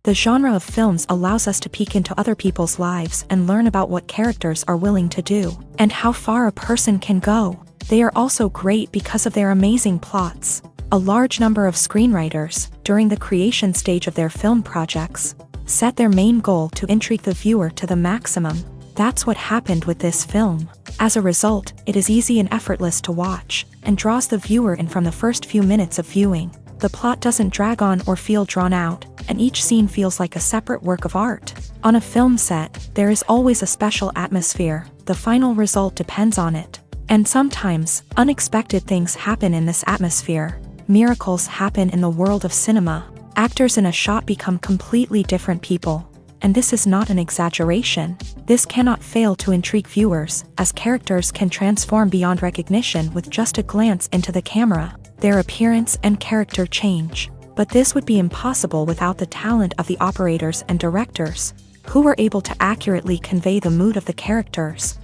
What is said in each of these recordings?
The genre of films allows us to peek into other people's lives and learn about what characters are willing to do, and how far a person can go. They are also great because of their amazing plots. A large number of screenwriters, during the creation stage of their film projects, set their main goal to intrigue the viewer to the maximum. That's what happened with this film. As a result, it is easy and effortless to watch, and draws the viewer in from the first few minutes of viewing. The plot doesn't drag on or feel drawn out, and each scene feels like a separate work of art. On a film set, there is always a special atmosphere. The final result depends on it. And sometimes, unexpected things happen in this atmosphere. Miracles happen in the world of cinema. Actors in a shot become completely different people. And this is not an exaggeration. This cannot fail to intrigue viewers, as characters can transform beyond recognition with just a glance into the camera. Their appearance and character change. But this would be impossible without the talent of the operators and directors, who were able to accurately convey the mood of the characters.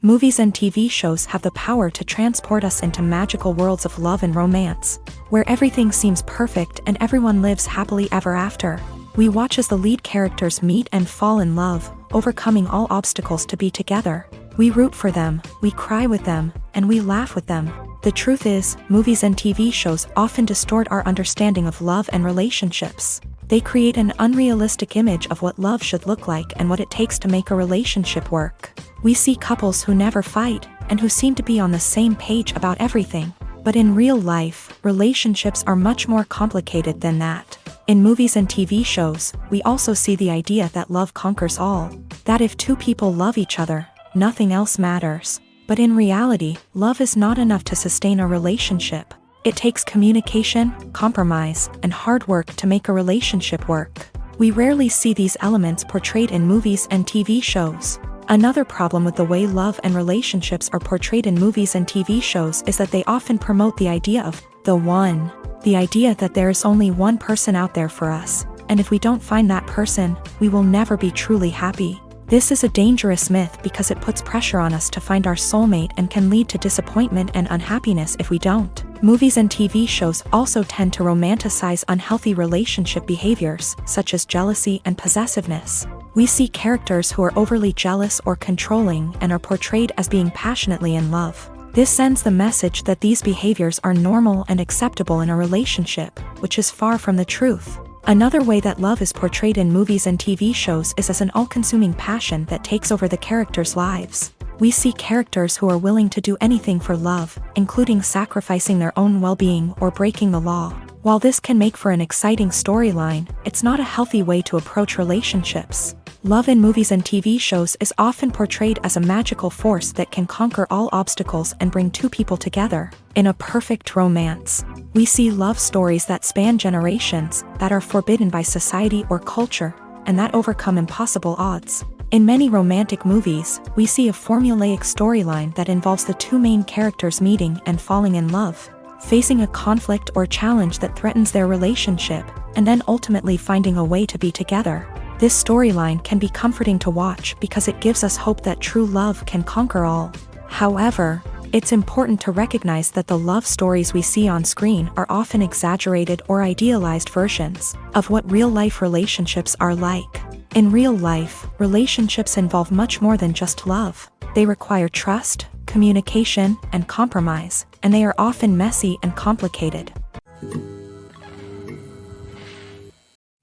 Movies and TV shows have the power to transport us into magical worlds of love and romance, where everything seems perfect and everyone lives happily ever after. We watch as the lead characters meet and fall in love, overcoming all obstacles to be together. We root for them, we cry with them, and we laugh with them. The truth is, movies and TV shows often distort our understanding of love and relationships. They create an unrealistic image of what love should look like and what it takes to make a relationship work. We see couples who never fight, and who seem to be on the same page about everything. But in real life, relationships are much more complicated than that. In movies and TV shows, we also see the idea that love conquers all. That if two people love each other, nothing else matters. But in reality, love is not enough to sustain a relationship. It takes communication, compromise, and hard work to make a relationship work. We rarely see these elements portrayed in movies and TV shows. Another problem with the way love and relationships are portrayed in movies and TV shows is that they often promote the idea of the one. The idea that there is only one person out there for us, and if we don't find that person, we will never be truly happy. This is a dangerous myth because it puts pressure on us to find our soulmate and can lead to disappointment and unhappiness if we don't. Movies and TV shows also tend to romanticize unhealthy relationship behaviors, such as jealousy and possessiveness. We see characters who are overly jealous or controlling and are portrayed as being passionately in love. This sends the message that these behaviors are normal and acceptable in a relationship, which is far from the truth. Another way that love is portrayed in movies and TV shows is as an all-consuming passion that takes over the characters' lives. We see characters who are willing to do anything for love, including sacrificing their own well-being or breaking the law. While this can make for an exciting storyline, it's not a healthy way to approach relationships. Love in movies and TV shows is often portrayed as a magical force that can conquer all obstacles and bring two people together in a perfect romance. We see love stories that span generations, that are forbidden by society or culture, and that overcome impossible odds. In many romantic movies, we see a formulaic storyline that involves the two main characters meeting and falling in love, facing a conflict or challenge that threatens their relationship, and then ultimately finding a way to be together. This storyline can be comforting to watch because it gives us hope that true love can conquer all. However, it's important to recognize that the love stories we see on screen are often exaggerated or idealized versions of what real-life relationships are like. In real life, relationships involve much more than just love. They require trust, communication, and compromise, and they are often messy and complicated.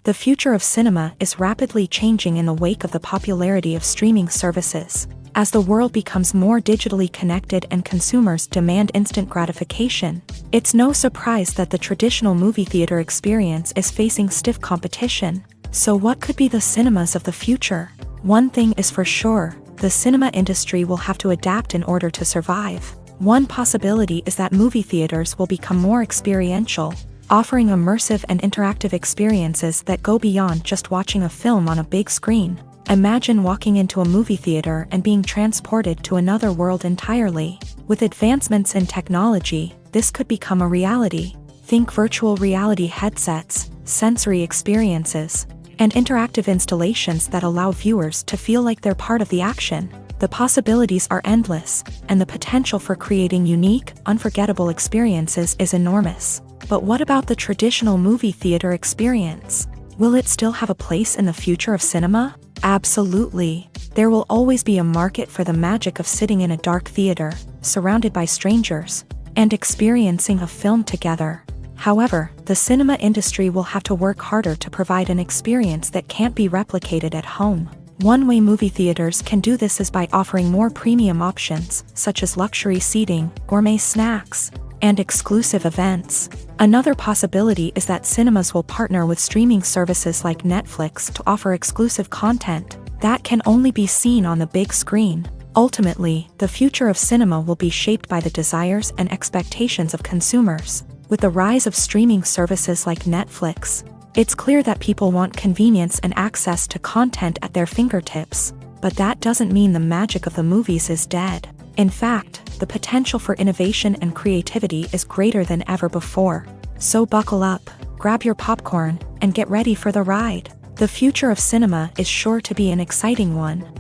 The future of cinema is rapidly changing in the wake of the popularity of streaming services. As the world becomes more digitally connected and consumers demand instant gratification, it's no surprise that the traditional movie theater experience is facing stiff competition. So what could be the cinemas of the future? One thing is for sure, the cinema industry will have to adapt in order to survive. One possibility is that movie theaters will become more experiential, offering immersive and interactive experiences that go beyond just watching a film on a big screen. Imagine walking into a movie theater and being transported to another world entirely. With advancements in technology, this could become a reality. Think virtual reality headsets, sensory experiences, and interactive installations that allow viewers to feel like they're part of the action. The possibilities are endless, and the potential for creating unique, unforgettable experiences is enormous. But what about the traditional movie theater experience? Will it still have a place in the future of cinema? Absolutely. There will always be a market for the magic of sitting in a dark theater, surrounded by strangers, and experiencing a film together. However, the cinema industry will have to work harder to provide an experience that can't be replicated at home. One way movie theaters can do this is by offering more premium options, such as luxury seating, gourmet snacks, and exclusive events. Another possibility is that cinemas will partner with streaming services like Netflix to offer exclusive content that can only be seen on the big screen. Ultimately, the future of cinema will be shaped by the desires and expectations of consumers. With the rise of streaming services like Netflix, it's clear that people want convenience and access to content at their fingertips. But that doesn't mean the magic of the movies is dead. In fact, the potential for innovation and creativity is greater than ever before. So buckle up, grab your popcorn, and get ready for the ride. The future of cinema is sure to be an exciting one.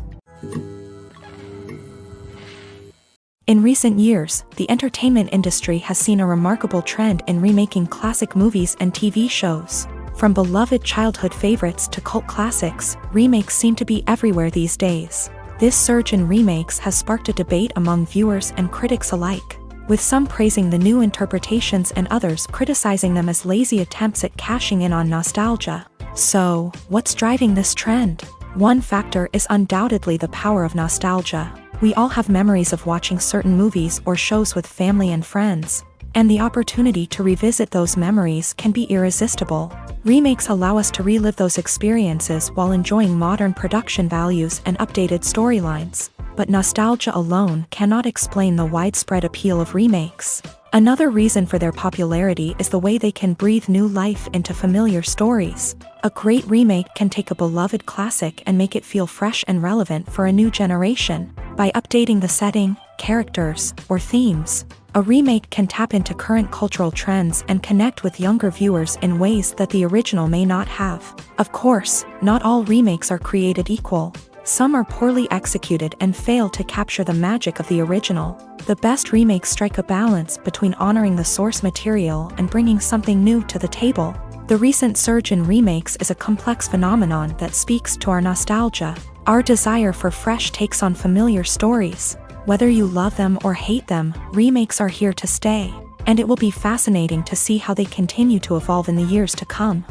In recent years, the entertainment industry has seen a remarkable trend in remaking classic movies and TV shows. From beloved childhood favorites to cult classics, remakes seem to be everywhere these days. This surge in remakes has sparked a debate among viewers and critics alike, with some praising the new interpretations and others criticizing them as lazy attempts at cashing in on nostalgia. So, what's driving this trend? One factor is undoubtedly the power of nostalgia. We all have memories of watching certain movies or shows with family and friends, and the opportunity to revisit those memories can be irresistible. Remakes allow us to relive those experiences while enjoying modern production values and updated storylines. But nostalgia alone cannot explain the widespread appeal of remakes. Another reason for their popularity is the way they can breathe new life into familiar stories. A great remake can take a beloved classic and make it feel fresh and relevant for a new generation. By updating the setting, characters, or themes, a remake can tap into current cultural trends and connect with younger viewers in ways that the original may not have. Of course, not all remakes are created equal. Some are poorly executed and fail to capture the magic of the original. The best remakes strike a balance between honoring the source material and bringing something new to the table. The recent surge in remakes is a complex phenomenon that speaks to our nostalgia, our desire for fresh takes on familiar stories. Whether you love them or hate them, remakes are here to stay, and it will be fascinating to see how they continue to evolve in the years to come.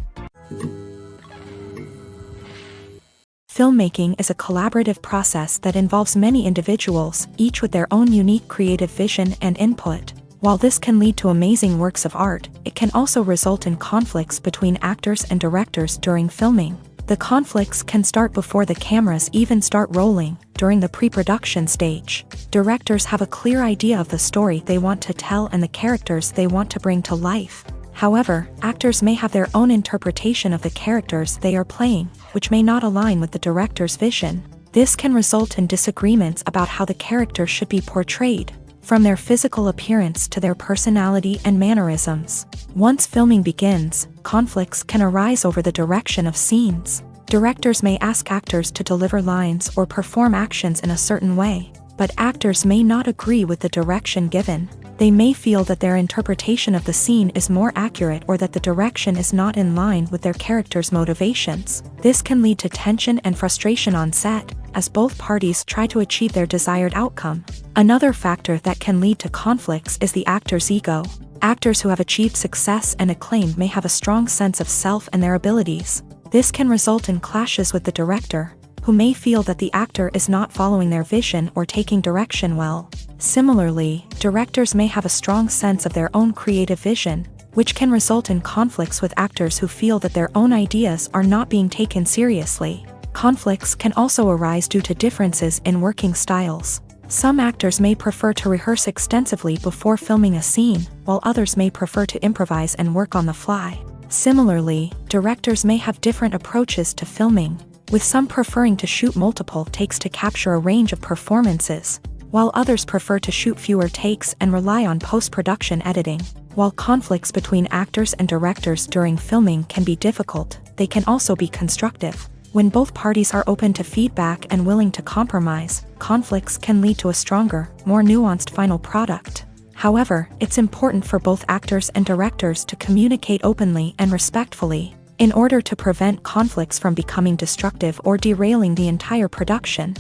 Filmmaking is a collaborative process that involves many individuals, each with their own unique creative vision and input. While this can lead to amazing works of art, it can also result in conflicts between actors and directors during filming. The conflicts can start before the cameras even start rolling, during the pre-production stage. Directors have a clear idea of the story they want to tell and the characters they want to bring to life. However, actors may have their own interpretation of the characters they are playing, which may not align with the director's vision. This can result in disagreements about how the character should be portrayed, from their physical appearance to their personality and mannerisms. Once filming begins, conflicts can arise over the direction of scenes. Directors may ask actors to deliver lines or perform actions in a certain way, but actors may not agree with the direction given. They may feel that their interpretation of the scene is more accurate or that the direction is not in line with their character's motivations. This can lead to tension and frustration on set, as both parties try to achieve their desired outcome. Another factor that can lead to conflicts is the actor's ego. Actors who have achieved success and acclaim may have a strong sense of self and their abilities. This can result in clashes with the director, who may feel that the actor is not following their vision or taking direction well. Similarly, directors may have a strong sense of their own creative vision, which can result in conflicts with actors who feel that their own ideas are not being taken seriously. Conflicts can also arise due to differences in working styles. Some actors may prefer to rehearse extensively before filming a scene, while others may prefer to improvise and work on the fly. Similarly, directors may have different approaches to filming, with some preferring to shoot multiple takes to capture a range of performances, while others prefer to shoot fewer takes and rely on post-production editing. While conflicts between actors and directors during filming can be difficult, they can also be constructive. When both parties are open to feedback and willing to compromise, conflicts can lead to a stronger, more nuanced final product. However, it's important for both actors and directors to communicate openly and respectfully, in order to prevent conflicts from becoming destructive or derailing the entire production.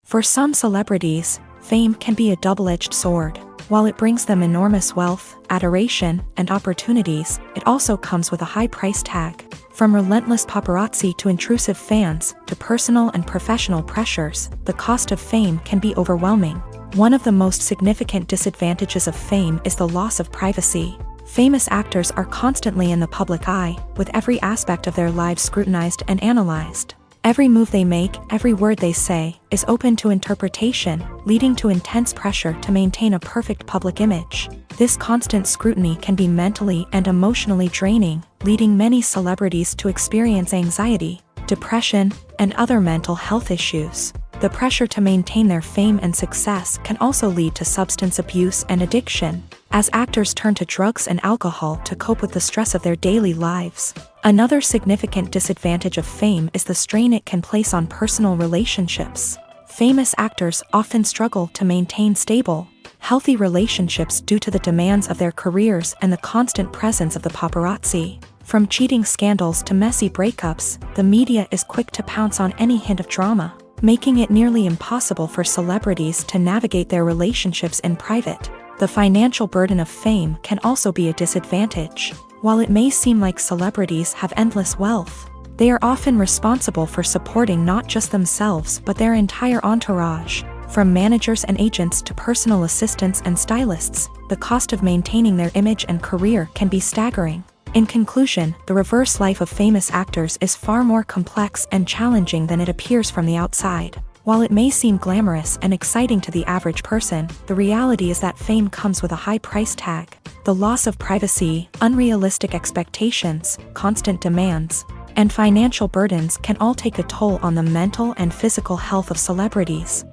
For some celebrities, fame can be a double-edged sword. While it brings them enormous wealth, adoration, and opportunities, it also comes with a high price tag. From relentless paparazzi to intrusive fans, to personal and professional pressures, the cost of fame can be overwhelming. One of the most significant disadvantages of fame is the loss of privacy. Famous actors are constantly in the public eye, with every aspect of their lives scrutinized and analyzed. Every move they make, every word they say, is open to interpretation, leading to intense pressure to maintain a perfect public image. This constant scrutiny can be mentally and emotionally draining, leading many celebrities to experience anxiety, depression, and other mental health issues. The pressure to maintain their fame and success can also lead to substance abuse and addiction, as actors turn to drugs and alcohol to cope with the stress of their daily lives. Another significant disadvantage of fame is the strain it can place on personal relationships. Famous actors often struggle to maintain stable, healthy relationships due to the demands of their careers and the constant presence of the paparazzi. From cheating scandals to messy breakups, the media is quick to pounce on any hint of drama, making it nearly impossible for celebrities to navigate their relationships in private. The financial burden of fame can also be a disadvantage. While it may seem like celebrities have endless wealth, they are often responsible for supporting not just themselves but their entire entourage. From managers and agents to personal assistants and stylists, the cost of maintaining their image and career can be staggering. In conclusion, the reverse life of famous actors is far more complex and challenging than it appears from the outside. While it may seem glamorous and exciting to the average person, the reality is that fame comes with a high price tag. The loss of privacy, unrealistic expectations, constant demands, and financial burdens can all take a toll on the mental and physical health of celebrities.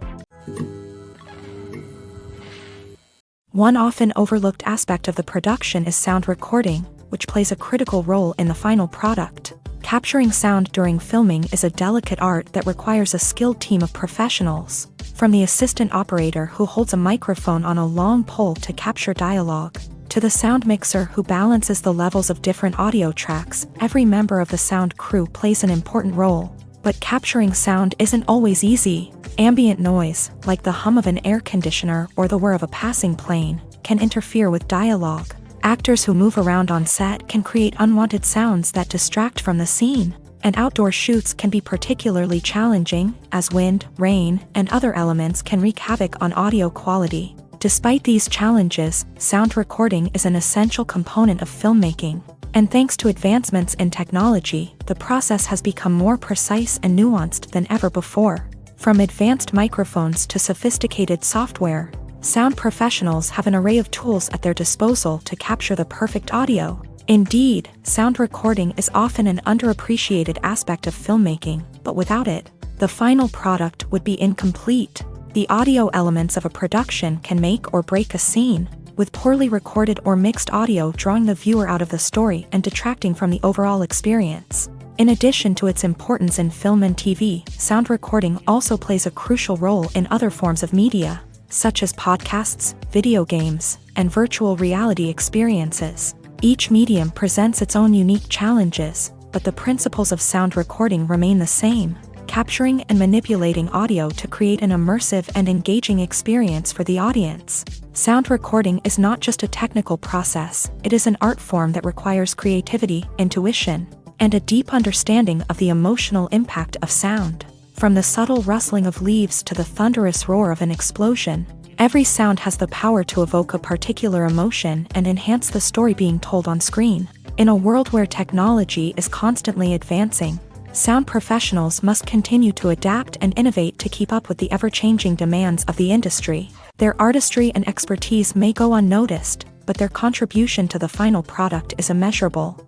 One often overlooked aspect of the production is sound recording, which plays a critical role in the final product. Capturing sound during filming is a delicate art that requires a skilled team of professionals. From the assistant operator who holds a microphone on a long pole to capture dialogue, to the sound mixer who balances the levels of different audio tracks, every member of the sound crew plays an important role. But capturing sound isn't always easy. Ambient noise, like the hum of an air conditioner or the whir of a passing plane, can interfere with dialogue. Actors who move around on set can create unwanted sounds that distract from the scene, and outdoor shoots can be particularly challenging, as wind, rain, and other elements can wreak havoc on audio quality. Despite these challenges, sound recording is an essential component of filmmaking, and thanks to advancements in technology, the process has become more precise and nuanced than ever before. From advanced microphones to sophisticated software, sound professionals have an array of tools at their disposal to capture the perfect audio. Indeed, sound recording is often an underappreciated aspect of filmmaking, but without it, the final product would be incomplete. The audio elements of a production can make or break a scene, with poorly recorded or mixed audio drawing the viewer out of the story and detracting from the overall experience. In addition to its importance in film and TV, sound recording also plays a crucial role in other forms of media, such as podcasts, video games, and virtual reality experiences. Each medium presents its own unique challenges, but the principles of sound recording remain the same: capturing and manipulating audio to create an immersive and engaging experience for the audience. Sound recording is not just a technical process, it is an art form that requires creativity, intuition, and a deep understanding of the emotional impact of sound. From the subtle rustling of leaves to the thunderous roar of an explosion, every sound has the power to evoke a particular emotion and enhance the story being told on screen. In a world where technology is constantly advancing, sound professionals must continue to adapt and innovate to keep up with the ever-changing demands of the industry. Their artistry and expertise may go unnoticed, but their contribution to the final product is immeasurable.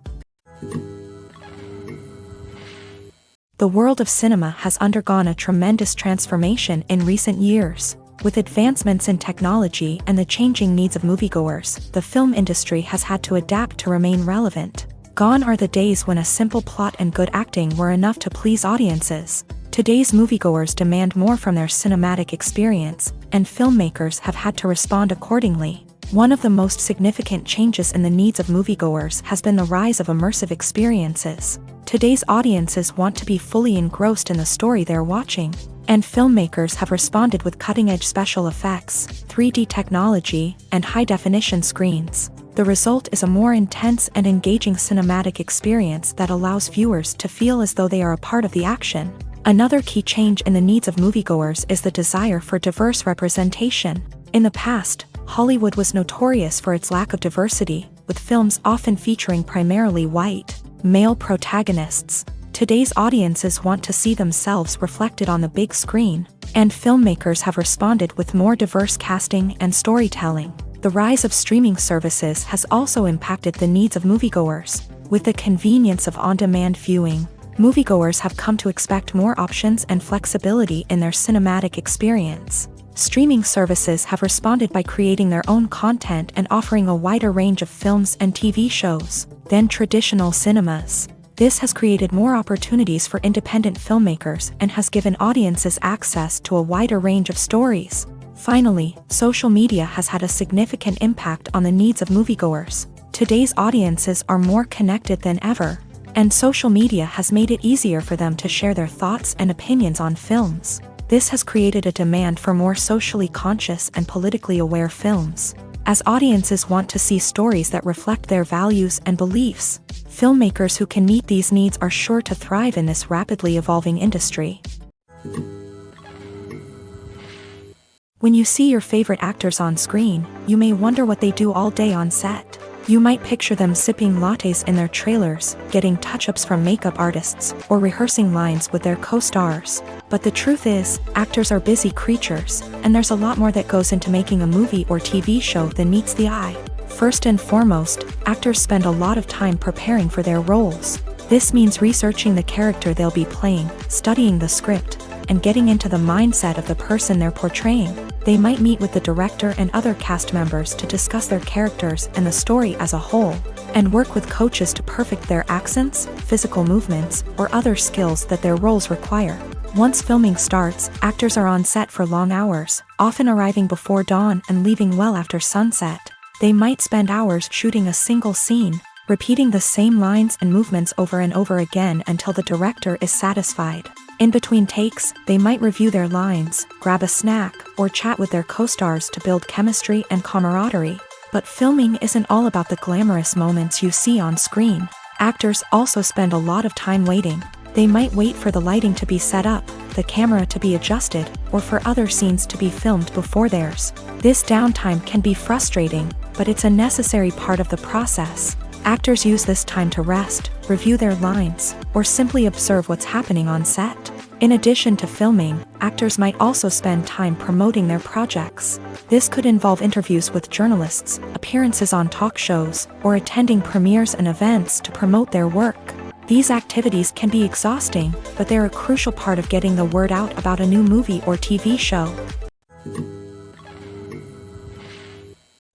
The world of cinema has undergone a tremendous transformation in recent years. With advancements in technology and the changing needs of moviegoers, the film industry has had to adapt to remain relevant. Gone are the days when a simple plot and good acting were enough to please audiences. Today's moviegoers demand more from their cinematic experience, and filmmakers have had to respond accordingly. One of the most significant changes in the needs of moviegoers has been the rise of immersive experiences. Today's audiences want to be fully engrossed in the story they're watching, and filmmakers have responded with cutting-edge special effects, 3D technology, and high-definition screens. The result is a more intense and engaging cinematic experience that allows viewers to feel as though they are a part of the action. Another key change in the needs of moviegoers is the desire for diverse representation. In the past, Hollywood was notorious for its lack of diversity, with films often featuring primarily white, male protagonists. Today's audiences want to see themselves reflected on the big screen, and filmmakers have responded with more diverse casting and storytelling. The rise of streaming services has also impacted the needs of moviegoers. With the convenience of on-demand viewing, moviegoers have come to expect more options and flexibility in their cinematic experience. Streaming services have responded by creating their own content and offering a wider range of films and TV shows than traditional cinemas. This has created more opportunities for independent filmmakers and has given audiences access to a wider range of stories. Finally, social media has had a significant impact on the needs of moviegoers. Today's audiences are more connected than ever, and social media has made it easier for them to share their thoughts and opinions on films. This has created a demand for more socially conscious and politically aware films. As audiences want to see stories that reflect their values and beliefs, filmmakers who can meet these needs are sure to thrive in this rapidly evolving industry. When you see your favorite actors on screen, you may wonder what they do all day on set. You might picture them sipping lattes in their trailers, getting touch-ups from makeup artists, or rehearsing lines with their co-stars. But the truth is, actors are busy creatures, and there's a lot more that goes into making a movie or TV show than meets the eye. First and foremost, actors spend a lot of time preparing for their roles. This means researching the character they'll be playing, studying the script, and getting into the mindset of the person they're portraying. They might meet with the director and other cast members to discuss their characters and the story as a whole, and work with coaches to perfect their accents, physical movements, or other skills that their roles require. Once filming starts, actors are on set for long hours, often arriving before dawn and leaving well after sunset. They might spend hours shooting a single scene, repeating the same lines and movements over and over again until the director is satisfied. In between takes, they might review their lines, grab a snack, or chat with their co-stars to build chemistry and camaraderie. But filming isn't all about the glamorous moments you see on screen. Actors also spend a lot of time waiting. They might wait for the lighting to be set up, the camera to be adjusted, or for other scenes to be filmed before theirs. This downtime can be frustrating, but it's a necessary part of the process. Actors use this time to rest, review their lines, or simply observe what's happening on set. In addition to filming, actors might also spend time promoting their projects. This could involve interviews with journalists, appearances on talk shows, or attending premieres and events to promote their work. These activities can be exhausting, but they're a crucial part of getting the word out about a new movie or TV show.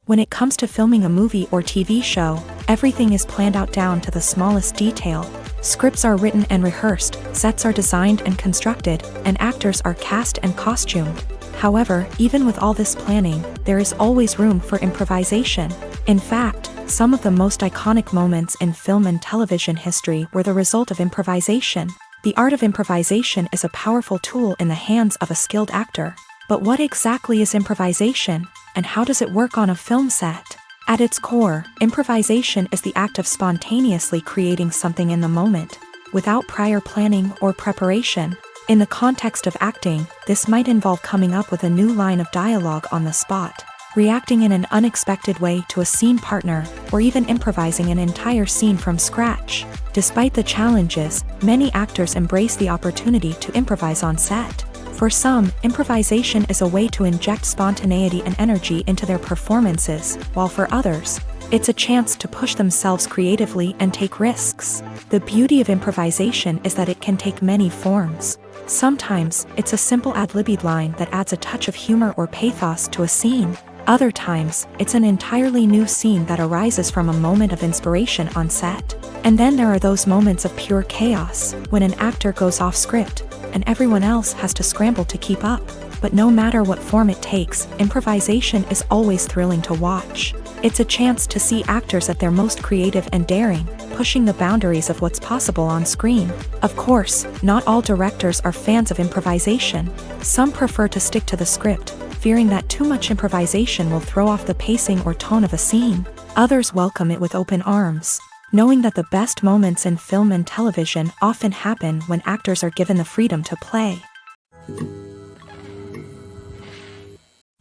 When it comes to filming a movie or TV show, everything is planned out down to the smallest detail. Scripts are written and rehearsed, sets are designed and constructed, and actors are cast and costumed. However, even with all this planning, there is always room for improvisation. In fact, some of the most iconic moments in film and television history were the result of improvisation. The art of improvisation is a powerful tool in the hands of a skilled actor. But what exactly is improvisation, and how does it work on a film set? At its core, improvisation is the act of spontaneously creating something in the moment, without prior planning or preparation. In the context of acting, this might involve coming up with a new line of dialogue on the spot, reacting in an unexpected way to a scene partner, or even improvising an entire scene from scratch. Despite the challenges, many actors embrace the opportunity to improvise on set. For some, improvisation is a way to inject spontaneity and energy into their performances, while for others, it's a chance to push themselves creatively and take risks. The beauty of improvisation is that it can take many forms. Sometimes, it's a simple ad-libbed line that adds a touch of humor or pathos to a scene. Other times, it's an entirely new scene that arises from a moment of inspiration on set. And then there are those moments of pure chaos, when an actor goes off script, and everyone else has to scramble to keep up. But no matter what form it takes, improvisation is always thrilling to watch. It's a chance to see actors at their most creative and daring, pushing the boundaries of what's possible on screen. Of course, not all directors are fans of improvisation. Some prefer to stick to the script, fearing that too much improvisation will throw off the pacing or tone of a scene. Others welcome it with open arms, knowing that the best moments in film and television often happen when actors are given the freedom to play.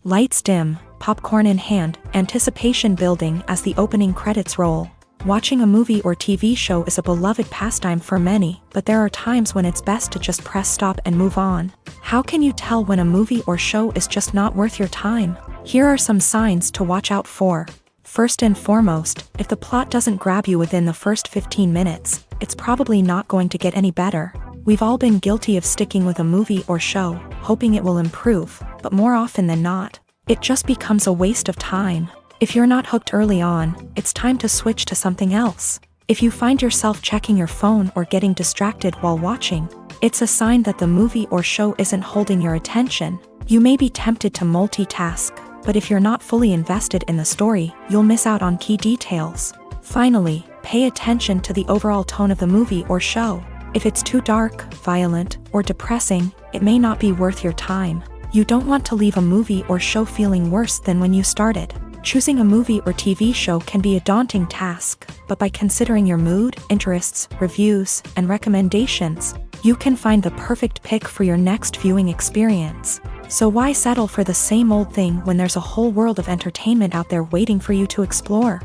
Lights dim, popcorn in hand, anticipation building as the opening credits roll. Watching a movie or TV show is a beloved pastime for many, but there are times when it's best to just press stop and move on. How can you tell when a movie or show is just not worth your time? Here are some signs to watch out for. First and foremost, if the plot doesn't grab you within the first 15 minutes, it's probably not going to get any better. We've all been guilty of sticking with a movie or show, hoping it will improve, but more often than not, it just becomes a waste of time. If you're not hooked early on, it's time to switch to something else. If you find yourself checking your phone or getting distracted while watching, it's a sign that the movie or show isn't holding your attention. You may be tempted to multitask, but if you're not fully invested in the story, you'll miss out on key details. Finally, pay attention to the overall tone of the movie or show. If it's too dark, violent, or depressing, it may not be worth your time. You don't want to leave a movie or show feeling worse than when you started. Choosing a movie or TV show can be a daunting task, but by considering your mood, interests, reviews, and recommendations, you can find the perfect pick for your next viewing experience. So why settle for the same old thing when there's a whole world of entertainment out there waiting for you to explore?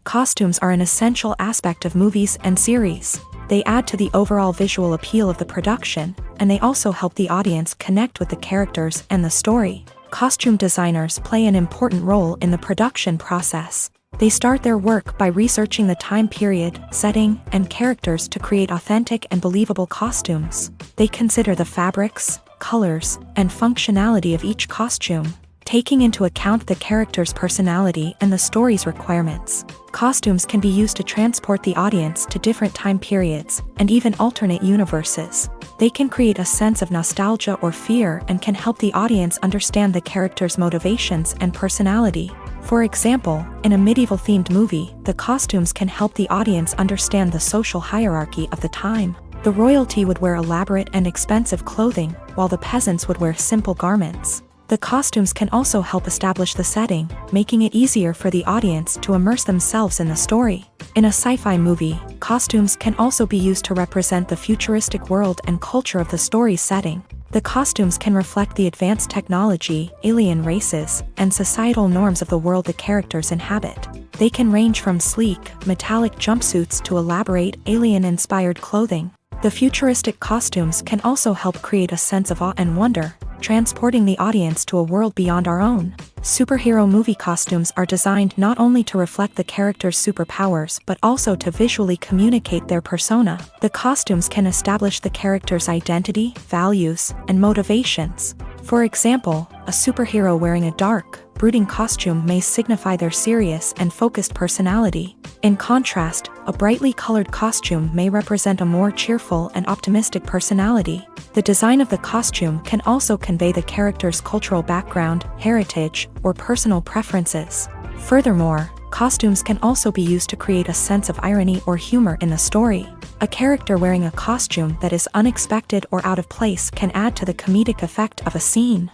Costumes are an essential aspect of movies and series. They add to the overall visual appeal of the production, and they also help the audience connect with the characters and the story. Costume designers play an important role in the production process. They start their work by researching the time period, setting, and characters to create authentic and believable costumes. They consider the fabrics, colors, and functionality of each costume, taking into account the character's personality and the story's requirements. Costumes can be used to transport the audience to different time periods, and even alternate universes. They can create a sense of nostalgia or fear and can help the audience understand the character's motivations and personality. For example, in a medieval-themed movie, the costumes can help the audience understand the social hierarchy of the time. The royalty would wear elaborate and expensive clothing, while the peasants would wear simple garments. The costumes can also help establish the setting, making it easier for the audience to immerse themselves in the story. In a sci-fi movie, costumes can also be used to represent the futuristic world and culture of the story's setting. The costumes can reflect the advanced technology, alien races, and societal norms of the world the characters inhabit. They can range from sleek, metallic jumpsuits to elaborate, alien-inspired clothing. The futuristic costumes can also help create a sense of awe and wonder, transporting the audience to a world beyond our own. Superhero movie costumes are designed not only to reflect the character's superpowers but also to visually communicate their persona. The costumes can establish the character's identity, values, and motivations. For example, a superhero wearing a dark, brooding costume may signify their serious and focused personality. In contrast, a brightly colored costume may represent a more cheerful and optimistic personality. The design of the costume can also convey the character's cultural background, heritage, or personal preferences. Furthermore, costumes can also be used to create a sense of irony or humor in the story. A character wearing a costume that is unexpected or out of place can add to the comedic effect of a scene.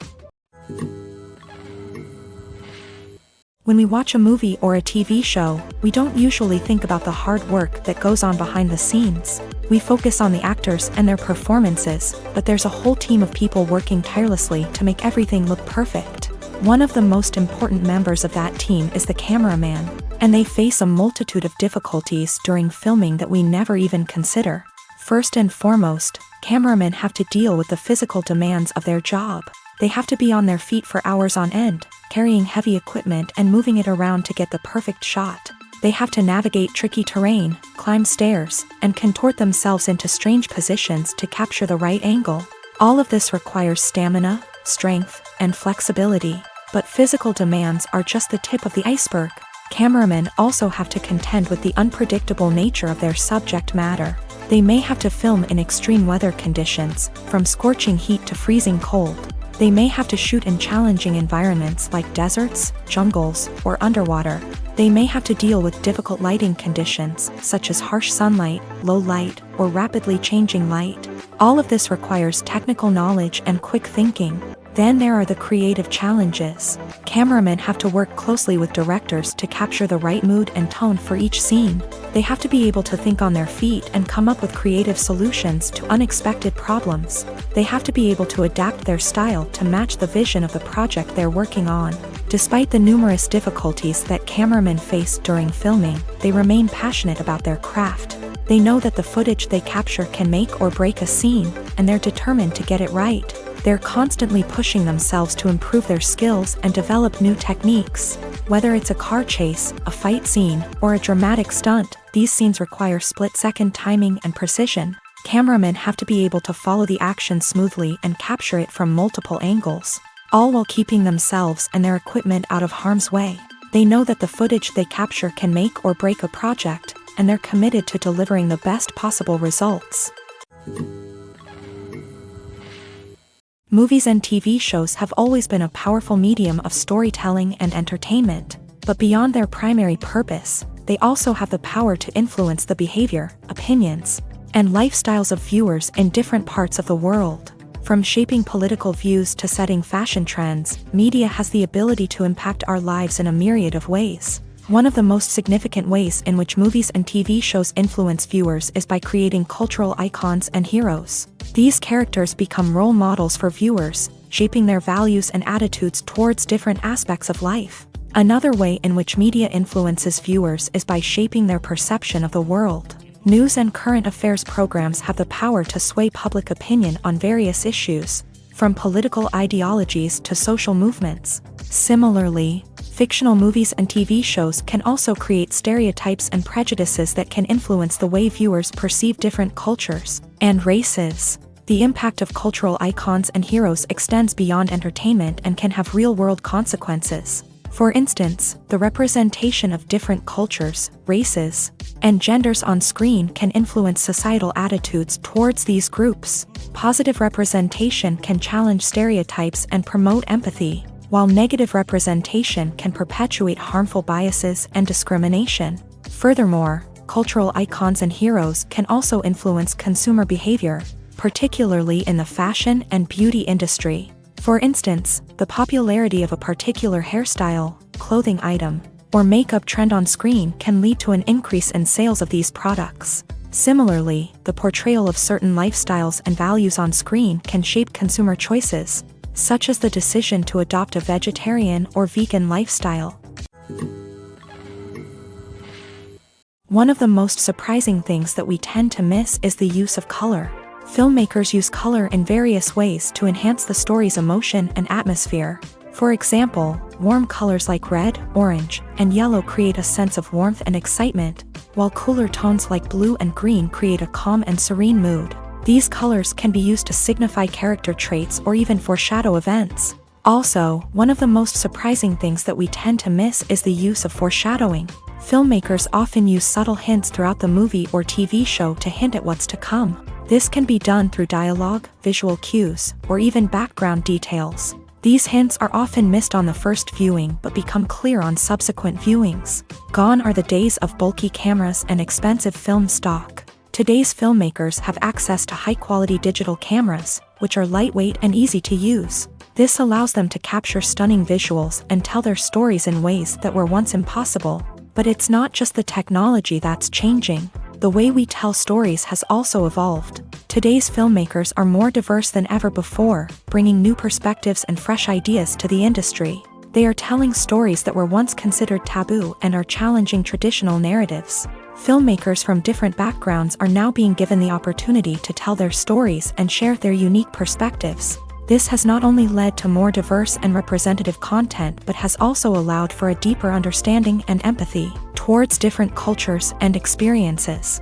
When we watch a movie or a TV show, we don't usually think about the hard work that goes on behind the scenes. We focus on the actors and their performances, but there's a whole team of people working tirelessly to make everything look perfect. One of the most important members of that team is the cameraman, and they face a multitude of difficulties during filming that we never even consider. First and foremost, cameramen have to deal with the physical demands of their job. They have to be on their feet for hours on end, carrying heavy equipment and moving it around to get the perfect shot. They have to navigate tricky terrain, climb stairs, and contort themselves into strange positions to capture the right angle. All of this requires stamina, strength, and flexibility. But physical demands are just the tip of the iceberg. Cameramen also have to contend with the unpredictable nature of their subject matter. They may have to film in extreme weather conditions, from scorching heat to freezing cold. They may have to shoot in challenging environments like deserts, jungles, or underwater. They may have to deal with difficult lighting conditions, such as harsh sunlight, low light, or rapidly changing light. All of this requires technical knowledge and quick thinking. Then there are the creative challenges. Cameramen have to work closely with directors to capture the right mood and tone for each scene. They have to be able to think on their feet and come up with creative solutions to unexpected problems. They have to be able to adapt their style to match the vision of the project they're working on. Despite the numerous difficulties that cameramen face during filming, they remain passionate about their craft. They know that the footage they capture can make or break a scene, and they're determined to get it right. They're constantly pushing themselves to improve their skills and develop new techniques. Whether it's a car chase, a fight scene, or a dramatic stunt, these scenes require split-second timing and precision. Cameramen have to be able to follow the action smoothly and capture it from multiple angles, all while keeping themselves and their equipment out of harm's way. They know that the footage they capture can make or break a project, and they're committed to delivering the best possible results. Movies and TV shows have always been a powerful medium of storytelling and entertainment, but beyond their primary purpose, they also have the power to influence the behavior, opinions, and lifestyles of viewers in different parts of the world. From shaping political views to setting fashion trends, media has the ability to impact our lives in a myriad of ways. One of the most significant ways in which movies and TV shows influence viewers is by creating cultural icons and heroes. These characters become role models for viewers, shaping their values and attitudes towards different aspects of life. Another way in which media influences viewers is by shaping their perception of the world. News and current affairs programs have the power to sway public opinion on various issues, from political ideologies to social movements. Similarly, fictional movies and TV shows can also create stereotypes and prejudices that can influence the way viewers perceive different cultures and races. The impact of cultural icons and heroes extends beyond entertainment and can have real-world consequences. For instance, the representation of different cultures, races, and genders on screen can influence societal attitudes towards these groups. Positive representation can challenge stereotypes and promote empathy, while negative representation can perpetuate harmful biases and discrimination. Furthermore, cultural icons and heroes can also influence consumer behavior, particularly in the fashion and beauty industry. For instance, the popularity of a particular hairstyle, clothing item, or makeup trend on screen can lead to an increase in sales of these products. Similarly, the portrayal of certain lifestyles and values on screen can shape consumer choices, such as the decision to adopt a vegetarian or vegan lifestyle. One of the most surprising things that we tend to miss is the use of color. Filmmakers use color in various ways to enhance the story's emotion and atmosphere. For example, warm colors like red, orange, and yellow create a sense of warmth and excitement, while cooler tones like blue and green create a calm and serene mood. These colors can be used to signify character traits or even foreshadow events. Also, one of the most surprising things that we tend to miss is the use of foreshadowing. Filmmakers often use subtle hints throughout the movie or TV show to hint at what's to come. This can be done through dialogue, visual cues, or even background details. These hints are often missed on the first viewing but become clear on subsequent viewings. Gone are the days of bulky cameras and expensive film stock. Today's filmmakers have access to high-quality digital cameras, which are lightweight and easy to use. This allows them to capture stunning visuals and tell their stories in ways that were once impossible. But it's not just the technology that's changing. The way we tell stories has also evolved. Today's filmmakers are more diverse than ever before, bringing new perspectives and fresh ideas to the industry. They are telling stories that were once considered taboo and are challenging traditional narratives. Filmmakers from different backgrounds are now being given the opportunity to tell their stories and share their unique perspectives. This has not only led to more diverse and representative content but has also allowed for a deeper understanding and empathy towards different cultures and experiences.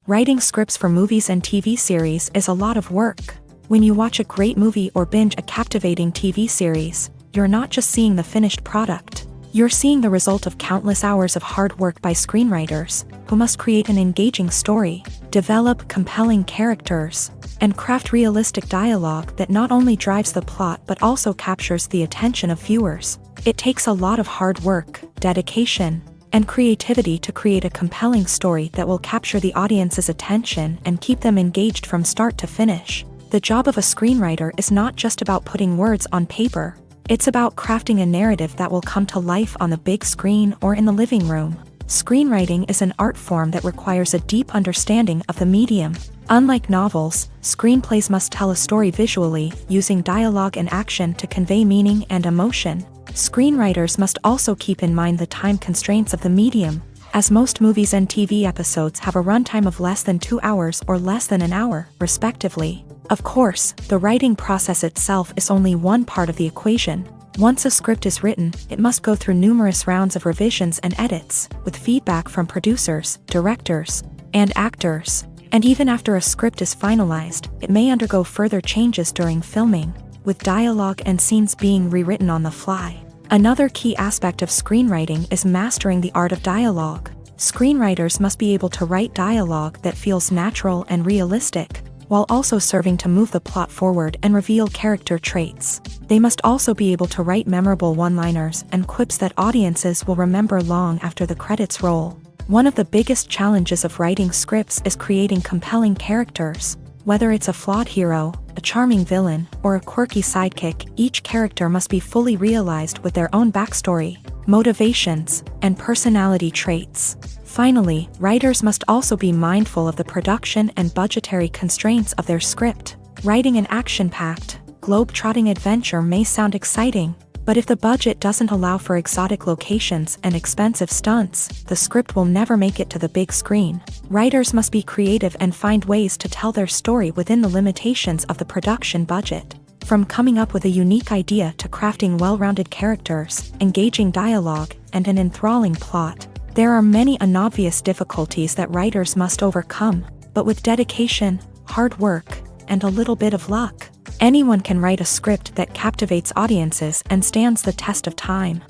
Writing scripts for movies and TV series is a lot of work. When you watch a great movie or binge a captivating TV series, you're not just seeing the finished product. You're seeing the result of countless hours of hard work by screenwriters, who must create an engaging story, develop compelling characters, and craft realistic dialogue that not only drives the plot but also captures the attention of viewers. It takes a lot of hard work, dedication, and creativity to create a compelling story that will capture the audience's attention and keep them engaged from start to finish. The job of a screenwriter is not just about putting words on paper. It's about crafting a narrative that will come to life on the big screen or in the living room. Screenwriting is an art form that requires a deep understanding of the medium. Unlike novels, screenplays must tell a story visually, using dialogue and action to convey meaning and emotion. Screenwriters must also keep in mind the time constraints of the medium, as most movies and TV episodes have a runtime of less than 2 hours or less than an hour, respectively. Of course, the writing process itself is only one part of the equation. Once a script is written, it must go through numerous rounds of revisions and edits, with feedback from producers, directors, and actors. And even after a script is finalized, it may undergo further changes during filming, with dialogue and scenes being rewritten on the fly. Another key aspect of screenwriting is mastering the art of dialogue. Screenwriters must be able to write dialogue that feels natural and realistic, while also serving to move the plot forward and reveal character traits. They must also be able to write memorable one-liners and quips that audiences will remember long after the credits roll. One of the biggest challenges of writing scripts is creating compelling characters. Whether it's a flawed hero, a charming villain, or a quirky sidekick, each character must be fully realized with their own backstory, motivations, and personality traits. Finally, writers must also be mindful of the production and budgetary constraints of their script. Writing an action-packed, globe-trotting adventure may sound exciting, but if the budget doesn't allow for exotic locations and expensive stunts, the script will never make it to the big screen. Writers must be creative and find ways to tell their story within the limitations of the production budget. From coming up with a unique idea to crafting well-rounded characters, engaging dialogue, and an enthralling plot, there are many unobvious difficulties that writers must overcome, but with dedication, hard work, and a little bit of luck, anyone can write a script that captivates audiences and stands the test of time.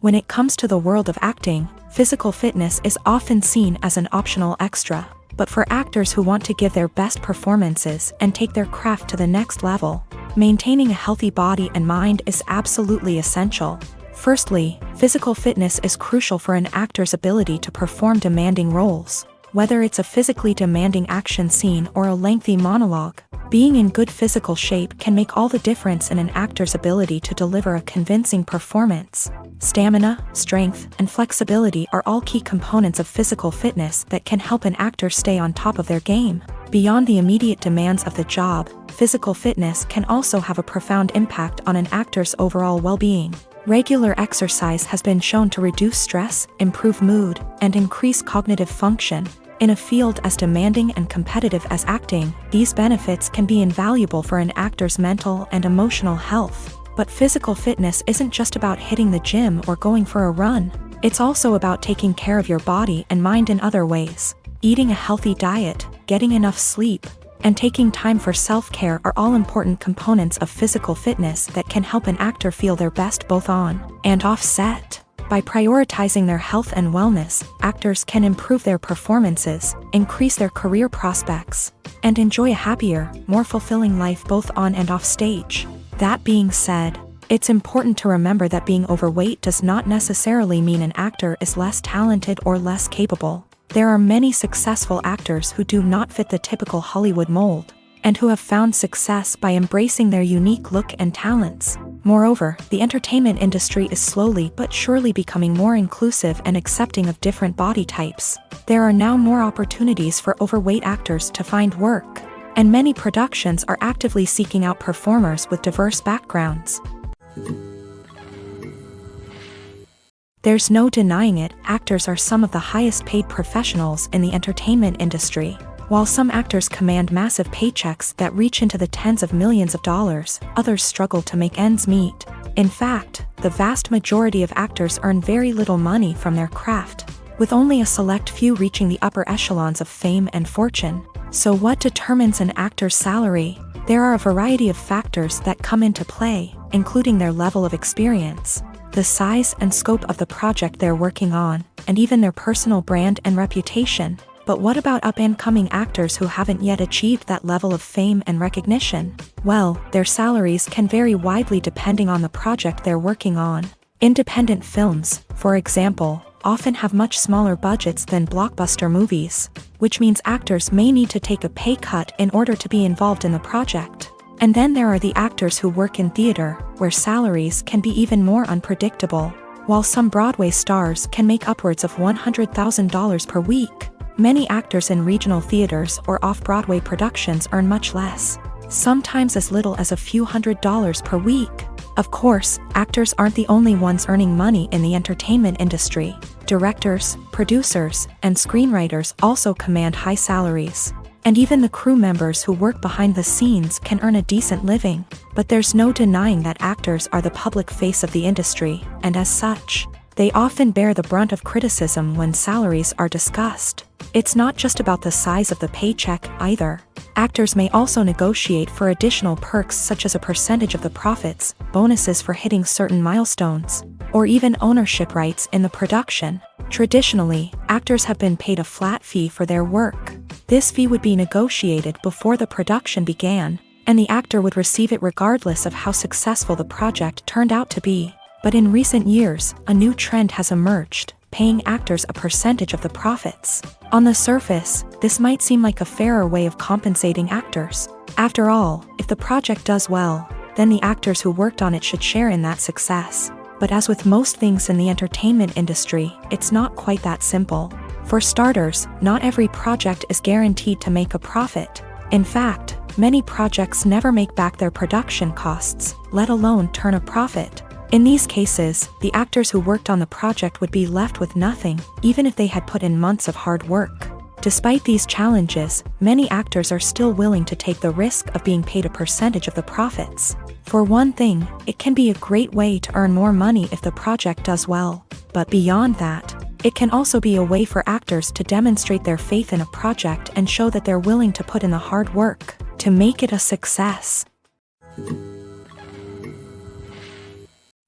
When it comes to the world of acting, physical fitness is often seen as an optional extra, but for actors who want to give their best performances and take their craft to the next level, maintaining a healthy body and mind is absolutely essential. Firstly, physical fitness is crucial for an actor's ability to perform demanding roles. Whether it's a physically demanding action scene or a lengthy monologue, being in good physical shape can make all the difference in an actor's ability to deliver a convincing performance. Stamina, strength, and flexibility are all key components of physical fitness that can help an actor stay on top of their game. Beyond the immediate demands of the job, physical fitness can also have a profound impact on an actor's overall well-being. Regular exercise has been shown to reduce stress, improve mood, and increase cognitive function. In a field as demanding and competitive as acting, these benefits can be invaluable for an actor's mental and emotional health. But physical fitness isn't just about hitting the gym or going for a run. It's also about taking care of your body and mind in other ways. Eating a healthy diet, getting enough sleep, and taking time for self-care are all important components of physical fitness that can help an actor feel their best both on and off set. By prioritizing their health and wellness, actors can improve their performances, increase their career prospects, and enjoy a happier, more fulfilling life both on and off stage. That being said, it's important to remember that being overweight does not necessarily mean an actor is less talented or less capable. There are many successful actors who do not fit the typical Hollywood mold, and who have found success by embracing their unique look and talents. Moreover, the entertainment industry is slowly but surely becoming more inclusive and accepting of different body types. There are now more opportunities for overweight actors to find work, and many productions are actively seeking out performers with diverse backgrounds. There's no denying it, actors are some of the highest paid professionals in the entertainment industry. While some actors command massive paychecks that reach into the tens of millions of dollars, others struggle to make ends meet. In fact, the vast majority of actors earn very little money from their craft, with only a select few reaching the upper echelons of fame and fortune. So what determines an actor's salary? There are a variety of factors that come into play. including their level of experience, the size and scope of the project they're working on, and even their personal brand and reputation. But what about up-and-coming actors who haven't yet achieved that level of fame and recognition? Well, their salaries can vary widely depending on the project they're working on. Independent films, for example, often have much smaller budgets than blockbuster movies, which means actors may need to take a pay cut in order to be involved in the project. And then there are the actors who work in theater, where salaries can be even more unpredictable. While some Broadway stars can make upwards of $100,000 per week, many actors in regional theaters or off-Broadway productions earn much less, sometimes as little as a few $100s per week. Of course, actors aren't the only ones earning money in the entertainment industry. Directors, producers, and screenwriters also command high salaries. And even the crew members who work behind the scenes can earn a decent living. But there's no denying that actors are the public face of the industry, and as such, they often bear the brunt of criticism when salaries are discussed. It's not just about the size of the paycheck, either. Actors may also negotiate for additional perks such as a percentage of the profits, bonuses for hitting certain milestones, or even ownership rights in the production. Traditionally, actors have been paid a flat fee for their work. This fee would be negotiated before the production began, and the actor would receive it regardless of how successful the project turned out to be. But in recent years, a new trend has emerged, paying actors a percentage of the profits. On the surface, this might seem like a fairer way of compensating actors. After all, if the project does well, then the actors who worked on it should share in that success. But as with most things in the entertainment industry, it's not quite that simple. For starters, not every project is guaranteed to make a profit. In fact, many projects never make back their production costs, let alone turn a profit. In these cases, the actors who worked on the project would be left with nothing, even if they had put in months of hard work. Despite these challenges, many actors are still willing to take the risk of being paid a percentage of the profits. For one thing, it can be a great way to earn more money if the project does well. But beyond that, it can also be a way for actors to demonstrate their faith in a project and show that they're willing to put in the hard work to make it a success.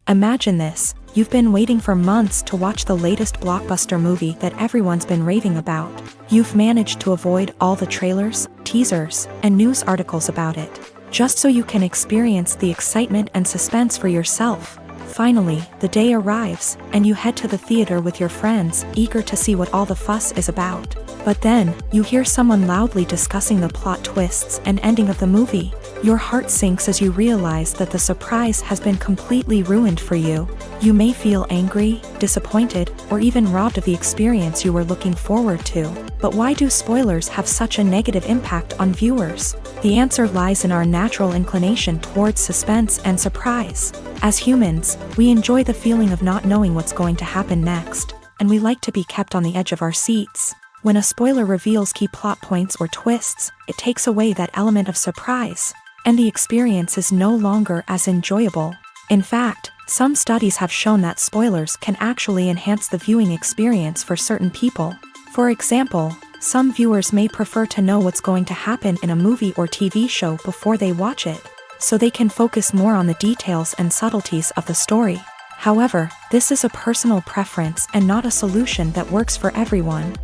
Imagine this: you've been waiting for months to watch the latest blockbuster movie that everyone's been raving about. You've managed to avoid all the trailers, teasers, and news articles about it, just so you can experience the excitement and suspense for yourself. Finally, the day arrives, and you head to the theater with your friends, eager to see what all the fuss is about. But then, you hear someone loudly discussing the plot twists and ending of the movie. Your heart sinks as you realize that the surprise has been completely ruined for you. You may feel angry, disappointed, or even robbed of the experience you were looking forward to. But why do spoilers have such a negative impact on viewers? The answer lies in our natural inclination towards suspense and surprise. As humans, we enjoy the feeling of not knowing what's going to happen next, and we like to be kept on the edge of our seats. When a spoiler reveals key plot points or twists, it takes away that element of surprise, and the experience is no longer as enjoyable. In fact, some studies have shown that spoilers can actually enhance the viewing experience for certain people. For example, some viewers may prefer to know what's going to happen in a movie or TV show before they watch it, so they can focus more on the details and subtleties of the story. However, this is a personal preference and not a solution that works for everyone.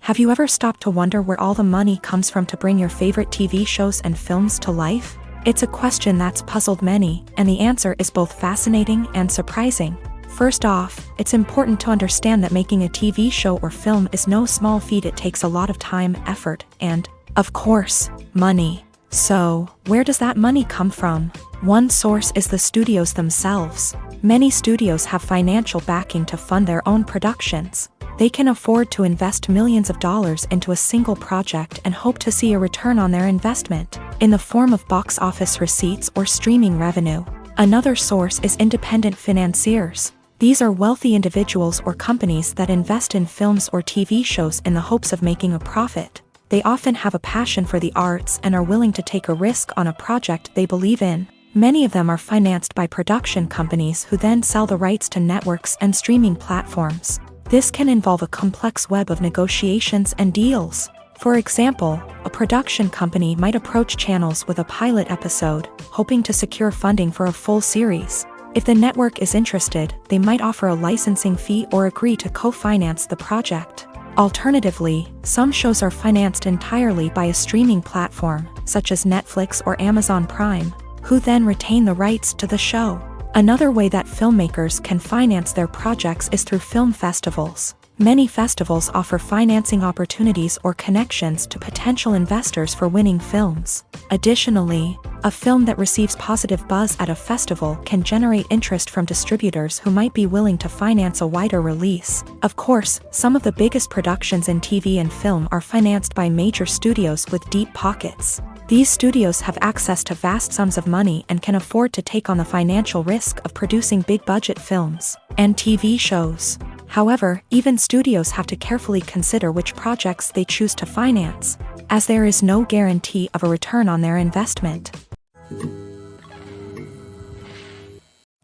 Have you ever stopped to wonder where all the money comes from to bring your favorite TV shows and films to life? It's a question that's puzzled many, and the answer is both fascinating and surprising. First off, it's important to understand that making a TV show or film is no small feat. It takes a lot of time, effort, and, of course, money. So, where does that money come from? One source is the studios themselves. Many studios have financial backing to fund their own productions. They can afford to invest millions of dollars into a single project and hope to see a return on their investment, in the form of box office receipts or streaming revenue. Another source is independent financiers. These are wealthy individuals or companies that invest in films or TV shows in the hopes of making a profit. They often have a passion for the arts and are willing to take a risk on a project they believe in. Many of them are financed by production companies who then sell the rights to networks and streaming platforms. This can involve a complex web of negotiations and deals. For example, a production company might approach channels with a pilot episode, hoping to secure funding for a full series. If the network is interested, they might offer a licensing fee or agree to co-finance the project. Alternatively, some shows are financed entirely by a streaming platform, such as Netflix or Amazon Prime, who then retain the rights to the show. Another way that filmmakers can finance their projects is through film festivals. Many festivals offer financing opportunities or connections to potential investors for winning films. Additionally, a film that receives positive buzz at a festival can generate interest from distributors who might be willing to finance a wider release. Of course, some of the biggest productions in TV and film are financed by major studios with deep pockets. These studios have access to vast sums of money and can afford to take on the financial risk of producing big-budget films and TV shows. However, even studios have to carefully consider which projects they choose to finance, as there is no guarantee of a return on their investment.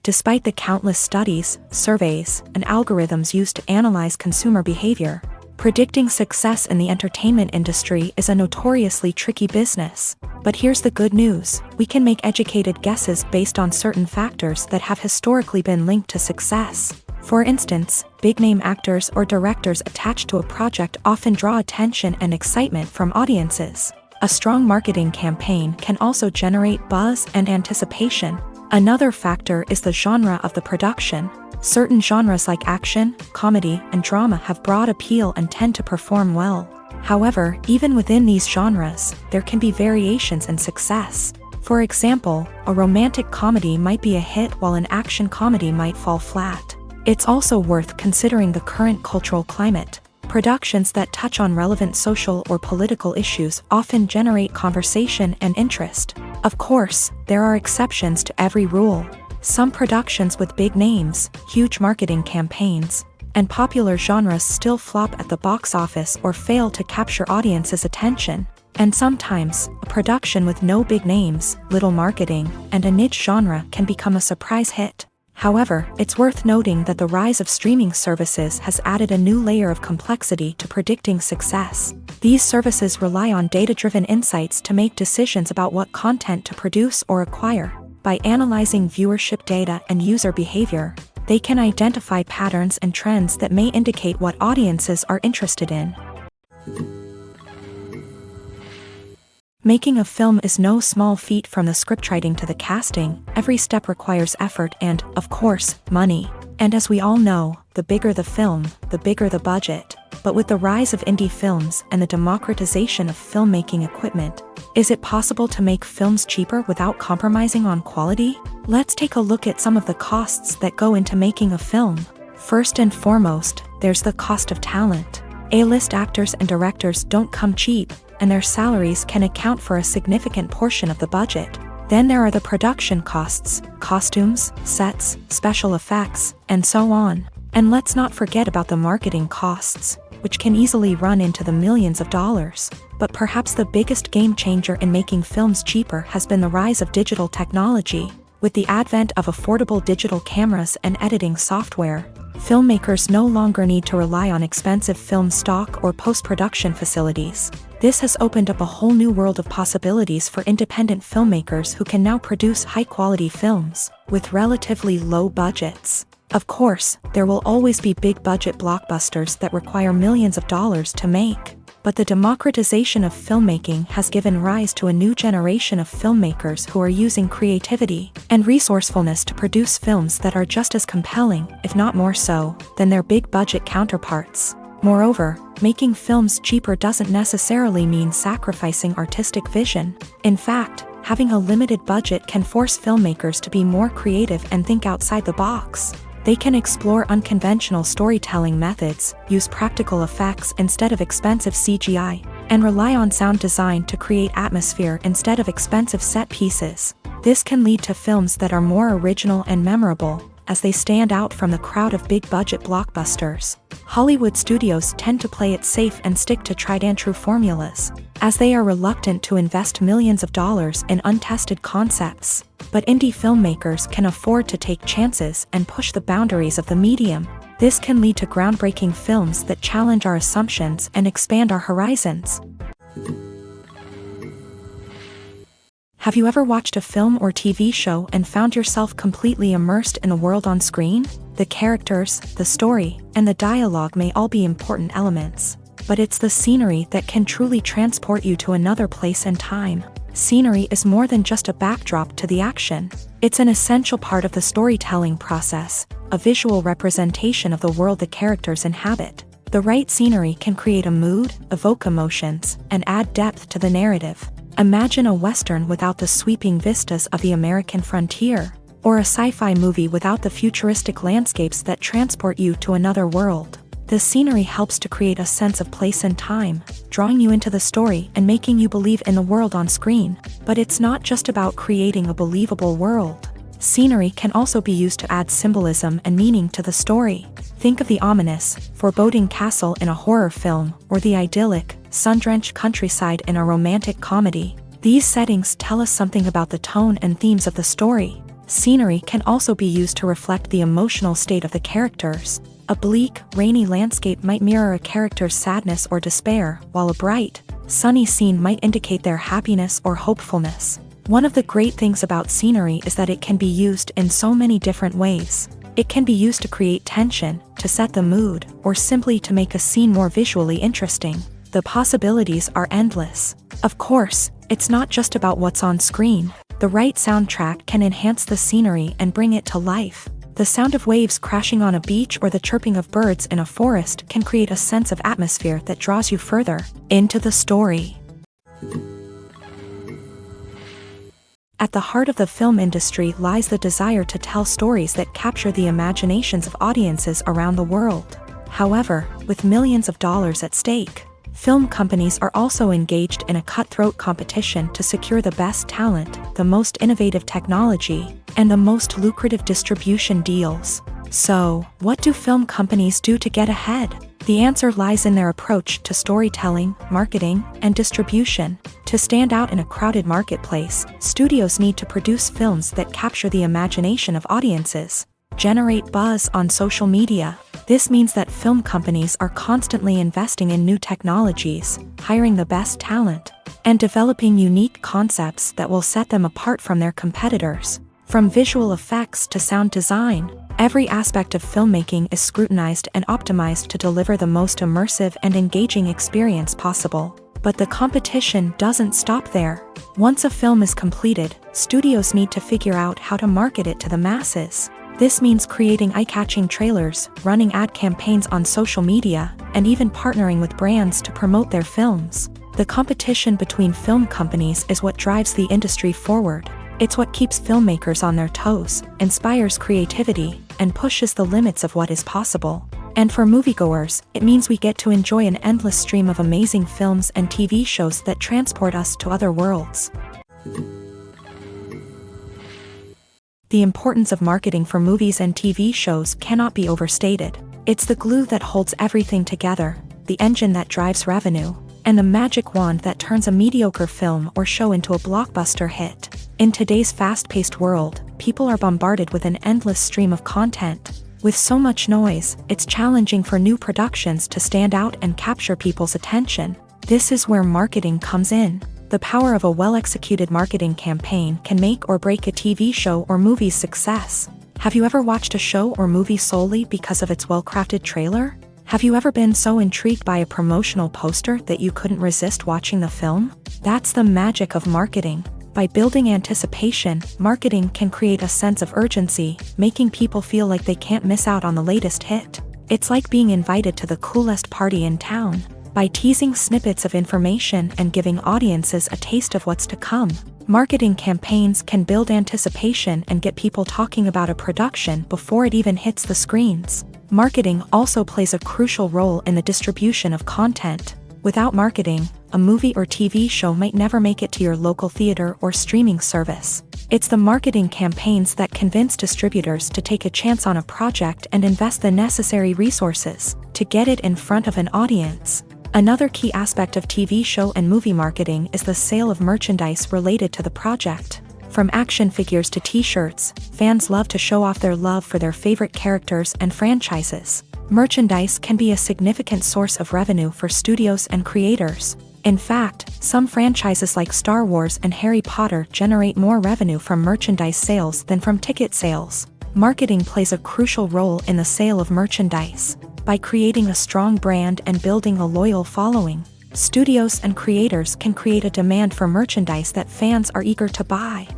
Despite the countless studies, surveys, and algorithms used to analyze consumer behavior, predicting success in the entertainment industry is a notoriously tricky business. But here's the good news: we can make educated guesses based on certain factors that have historically been linked to success. For instance, big-name actors or directors attached to a project often draw attention and excitement from audiences. A strong marketing campaign can also generate buzz and anticipation. Another factor is the genre of the production. Certain genres like action, comedy, and drama have broad appeal and tend to perform well. However, even within these genres, there can be variations in success. For example, a romantic comedy might be a hit while an action comedy might fall flat. It's also worth considering the current cultural climate. Productions that touch on relevant social or political issues often generate conversation and interest. Of course, there are exceptions to every rule. Some productions with big names, huge marketing campaigns, and popular genres still flop at the box office or fail to capture audiences' attention. And sometimes, a production with no big names, little marketing, and a niche genre can become a surprise hit. However, it's worth noting that the rise of streaming services has added a new layer of complexity to predicting success. These services rely on data-driven insights to make decisions about what content to produce or acquire. By analyzing viewership data and user behavior, they can identify patterns and trends that may indicate what audiences are interested in. Making a film is no small feat. From the scriptwriting to the casting, every step requires effort and, of course, money. And as we all know, the bigger the film, the bigger the budget. But with the rise of indie films and the democratization of filmmaking equipment, is it possible to make films cheaper without compromising on quality? Let's take a look at some of the costs that go into making a film. First and foremost, there's the cost of talent. A-list actors and directors don't come cheap, and their salaries can account for a significant portion of the budget. Then there are the production costs, costumes, sets, special effects, and so on. And let's not forget about the marketing costs, which can easily run into the millions of dollars. But perhaps the biggest game changer in making films cheaper has been the rise of digital technology. With the advent of affordable digital cameras and editing software, filmmakers no longer need to rely on expensive film stock or post-production facilities. This has opened up a whole new world of possibilities for independent filmmakers who can now produce high-quality films with relatively low budgets. Of course, there will always be big-budget blockbusters that require millions of dollars to make. But the democratization of filmmaking has given rise to a new generation of filmmakers who are using creativity and resourcefulness to produce films that are just as compelling, if not more so, than their big-budget counterparts. Moreover, making films cheaper doesn't necessarily mean sacrificing artistic vision. In fact, having a limited budget can force filmmakers to be more creative and think outside the box. They can explore unconventional storytelling methods, use practical effects instead of expensive CGI, and rely on sound design to create atmosphere instead of expensive set pieces. This can lead to films that are more original and memorable, as they stand out from the crowd of big-budget blockbusters. Hollywood studios tend to play it safe and stick to tried-and-true formulas, as they are reluctant to invest millions of dollars in untested concepts. But indie filmmakers can afford to take chances and push the boundaries of the medium. This can lead to groundbreaking films that challenge our assumptions and expand our horizons. Have you ever watched a film or TV show and found yourself completely immersed in the world on screen? The characters, the story, and the dialogue may all be important elements, but it's the scenery that can truly transport you to another place and time. Scenery is more than just a backdrop to the action. It's an essential part of the storytelling process, a visual representation of the world the characters inhabit. The right scenery can create a mood, evoke emotions, and add depth to the narrative. Imagine a Western without the sweeping vistas of the American frontier, or a sci-fi movie without the futuristic landscapes that transport you to another world. The scenery helps to create a sense of place and time, drawing you into the story and making you believe in the world on screen. But it's not just about creating a believable world. Scenery can also be used to add symbolism and meaning to the story. Think of the ominous, foreboding castle in a horror film, or the idyllic, sun-drenched countryside in a romantic comedy. These settings tell us something about the tone and themes of the story. Scenery can also be used to reflect the emotional state of the characters. A bleak, rainy landscape might mirror a character's sadness or despair, while a bright, sunny scene might indicate their happiness or hopefulness. One of the great things about scenery is that it can be used in so many different ways. It can be used to create tension, to set the mood, or simply to make a scene more visually interesting. The possibilities are endless. Of course, it's not just about what's on screen. The right soundtrack can enhance the scenery and bring it to life. The sound of waves crashing on a beach or the chirping of birds in a forest can create a sense of atmosphere that draws you further into the story. At the heart of the film industry lies the desire to tell stories that capture the imaginations of audiences around the world. However, with millions of dollars at stake, film companies are also engaged in a cutthroat competition to secure the best talent, the most innovative technology, and the most lucrative distribution deals. So, what do film companies do to get ahead? The answer lies in their approach to storytelling, marketing, and distribution. To stand out in a crowded marketplace, studios need to produce films that capture the imagination of audiences, generate buzz on social media. This means that film companies are constantly investing in new technologies, hiring the best talent, and developing unique concepts that will set them apart from their competitors. From visual effects to sound design, every aspect of filmmaking is scrutinized and optimized to deliver the most immersive and engaging experience possible. But the competition doesn't stop there. Once a film is completed, studios need to figure out how to market it to the masses. This means creating eye-catching trailers, running ad campaigns on social media, and even partnering with brands to promote their films. The competition between film companies is what drives the industry forward. It's what keeps filmmakers on their toes, inspires creativity, and pushes the limits of what is possible. And for moviegoers, it means we get to enjoy an endless stream of amazing films and TV shows that transport us to other worlds. The importance of marketing for movies and TV shows cannot be overstated. It's the glue that holds everything together, the engine that drives revenue, and the magic wand that turns a mediocre film or show into a blockbuster hit. In today's fast-paced world, people are bombarded with an endless stream of content. With so much noise, it's challenging for new productions to stand out and capture people's attention. This is where marketing comes in. The power of a well-executed marketing campaign can make or break a TV show or movie's success. Have you ever watched a show or movie solely because of its well-crafted trailer? Have you ever been so intrigued by a promotional poster that you couldn't resist watching the film? That's the magic of marketing. By building anticipation, marketing can create a sense of urgency, making people feel like they can't miss out on the latest hit. It's like being invited to the coolest party in town. By teasing snippets of information and giving audiences a taste of what's to come, marketing campaigns can build anticipation and get people talking about a production before it even hits the screens. Marketing also plays a crucial role in the distribution of content. Without marketing, a movie or TV show might never make it to your local theater or streaming service. It's the marketing campaigns that convince distributors to take a chance on a project and invest the necessary resources to get it in front of an audience. Another key aspect of TV show and movie marketing is the sale of merchandise related to the project. From action figures to t-shirts, fans love to show off their love for their favorite characters and franchises. Merchandise can be a significant source of revenue for studios and creators. In fact, some franchises like Star Wars and Harry Potter generate more revenue from merchandise sales than from ticket sales. Marketing plays a crucial role in the sale of merchandise. By creating a strong brand and building a loyal following, studios and creators can create a demand for merchandise that fans are eager to buy.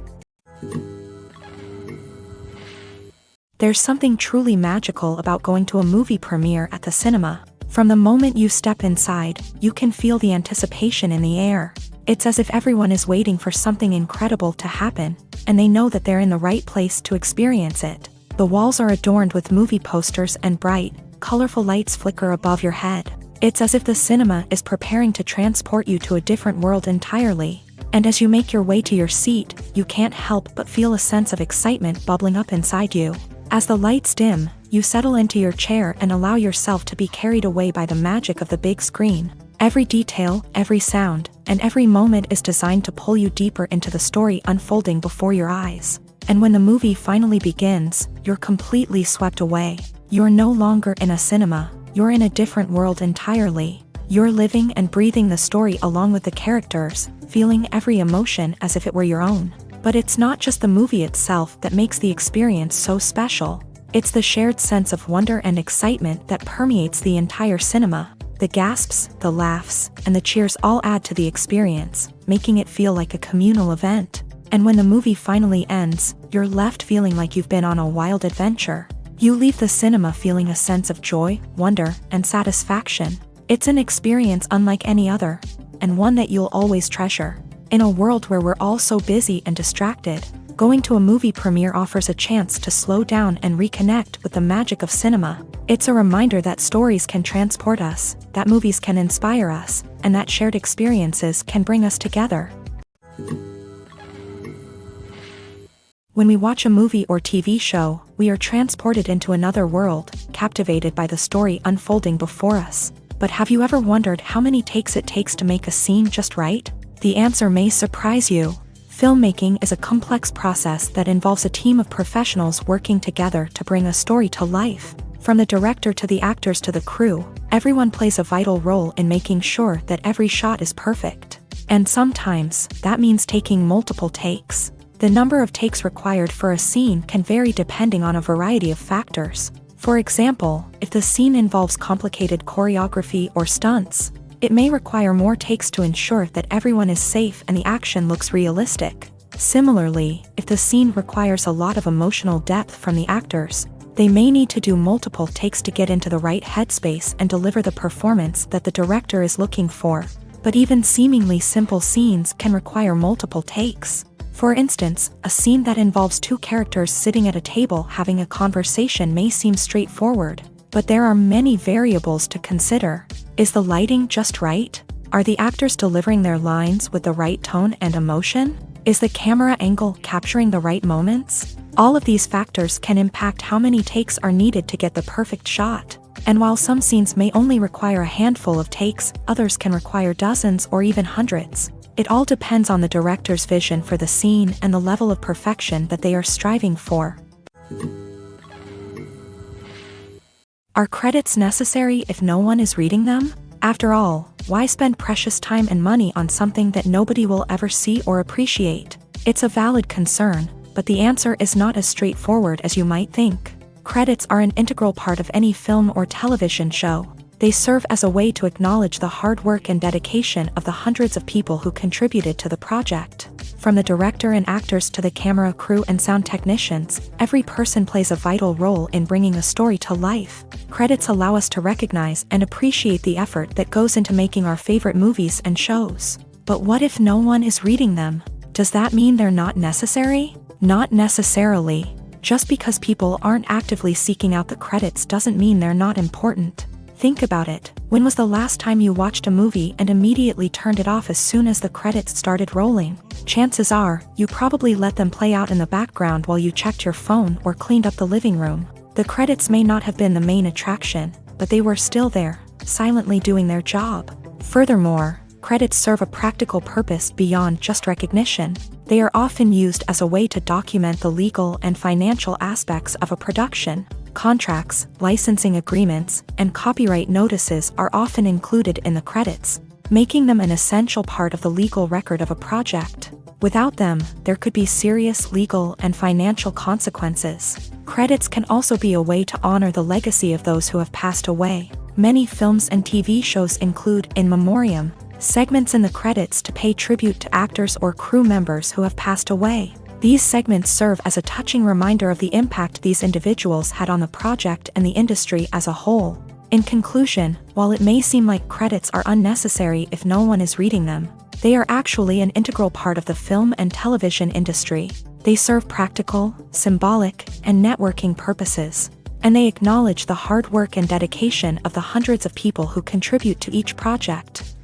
There's something truly magical about going to a movie premiere at the cinema. From the moment you step inside, you can feel the anticipation in the air. It's as if everyone is waiting for something incredible to happen, and they know that they're in the right place to experience it. The walls are adorned with movie posters and bright, colorful lights flicker above your head. It's as if the cinema is preparing to transport you to a different world entirely. And as you make your way to your seat, you can't help but feel a sense of excitement bubbling up inside you. As the lights dim, you settle into your chair and allow yourself to be carried away by the magic of the big screen. Every detail, every sound, and every moment is designed to pull you deeper into the story unfolding before your eyes. And when the movie finally begins, you're completely swept away. You're no longer in a cinema, you're in a different world entirely. You're living and breathing the story along with the characters, feeling every emotion as if it were your own. But it's not just the movie itself that makes the experience so special. It's the shared sense of wonder and excitement that permeates the entire cinema. The gasps, the laughs, and the cheers all add to the experience, making it feel like a communal event. And when the movie finally ends, you're left feeling like you've been on a wild adventure. You leave the cinema feeling a sense of joy, wonder, and satisfaction. It's an experience unlike any other, and one that you'll always treasure. In a world where we're all so busy and distracted, going to a movie premiere offers a chance to slow down and reconnect with the magic of cinema. It's a reminder that stories can transport us, that movies can inspire us, and that shared experiences can bring us together. When we watch a movie or TV show, we are transported into another world, captivated by the story unfolding before us. But have you ever wondered how many takes it takes to make a scene just right? The answer may surprise you. Filmmaking is a complex process that involves a team of professionals working together to bring a story to life. From the director to the actors to the crew, everyone plays a vital role in making sure that every shot is perfect. And sometimes, that means taking multiple takes. The number of takes required for a scene can vary depending on a variety of factors. For example, if the scene involves complicated choreography or stunts, it may require more takes to ensure that everyone is safe and the action looks realistic. Similarly, if the scene requires a lot of emotional depth from the actors, they may need to do multiple takes to get into the right headspace and deliver the performance that the director is looking for. But even seemingly simple scenes can require multiple takes. For instance, a scene that involves two characters sitting at a table having a conversation may seem straightforward, but there are many variables to consider. Is the lighting just right? Are the actors delivering their lines with the right tone and emotion? Is the camera angle capturing the right moments? All of these factors can impact how many takes are needed to get the perfect shot. And while some scenes may only require a handful of takes, others can require dozens or even hundreds. It all depends on the director's vision for the scene and the level of perfection that they are striving for. Are credits necessary if no one is reading them? After all, why spend precious time and money on something that nobody will ever see or appreciate? It's a valid concern, but the answer is not as straightforward as you might think. Credits are an integral part of any film or television show. They serve as a way to acknowledge the hard work and dedication of the hundreds of people who contributed to the project. From the director and actors to the camera crew and sound technicians, every person plays a vital role in bringing a story to life. Credits allow us to recognize and appreciate the effort that goes into making our favorite movies and shows. But what if no one is reading them? Does that mean they're not necessary? Not necessarily. Just because people aren't actively seeking out the credits doesn't mean they're not important. Think about it. When was the last time you watched a movie and immediately turned it off as soon as the credits started rolling? Chances are, you probably let them play out in the background while you checked your phone or cleaned up the living room. The credits may not have been the main attraction, but they were still there, silently doing their job. Furthermore, credits serve a practical purpose beyond just recognition. They are often used as a way to document the legal and financial aspects of a production. Contracts, licensing agreements, and copyright notices are often included in the credits, making them an essential part of the legal record of a project. Without them, there could be serious legal and financial consequences. Credits can also be a way to honor the legacy of those who have passed away. Many films and TV shows include in memoriam segments in the credits to pay tribute to actors or crew members who have passed away. These segments serve as a touching reminder of the impact these individuals had on the project and the industry as a whole. In conclusion, while it may seem like credits are unnecessary if no one is reading them, they are actually an integral part of the film and television industry. They serve practical, symbolic, and networking purposes, and they acknowledge the hard work and dedication of the hundreds of people who contribute to each project.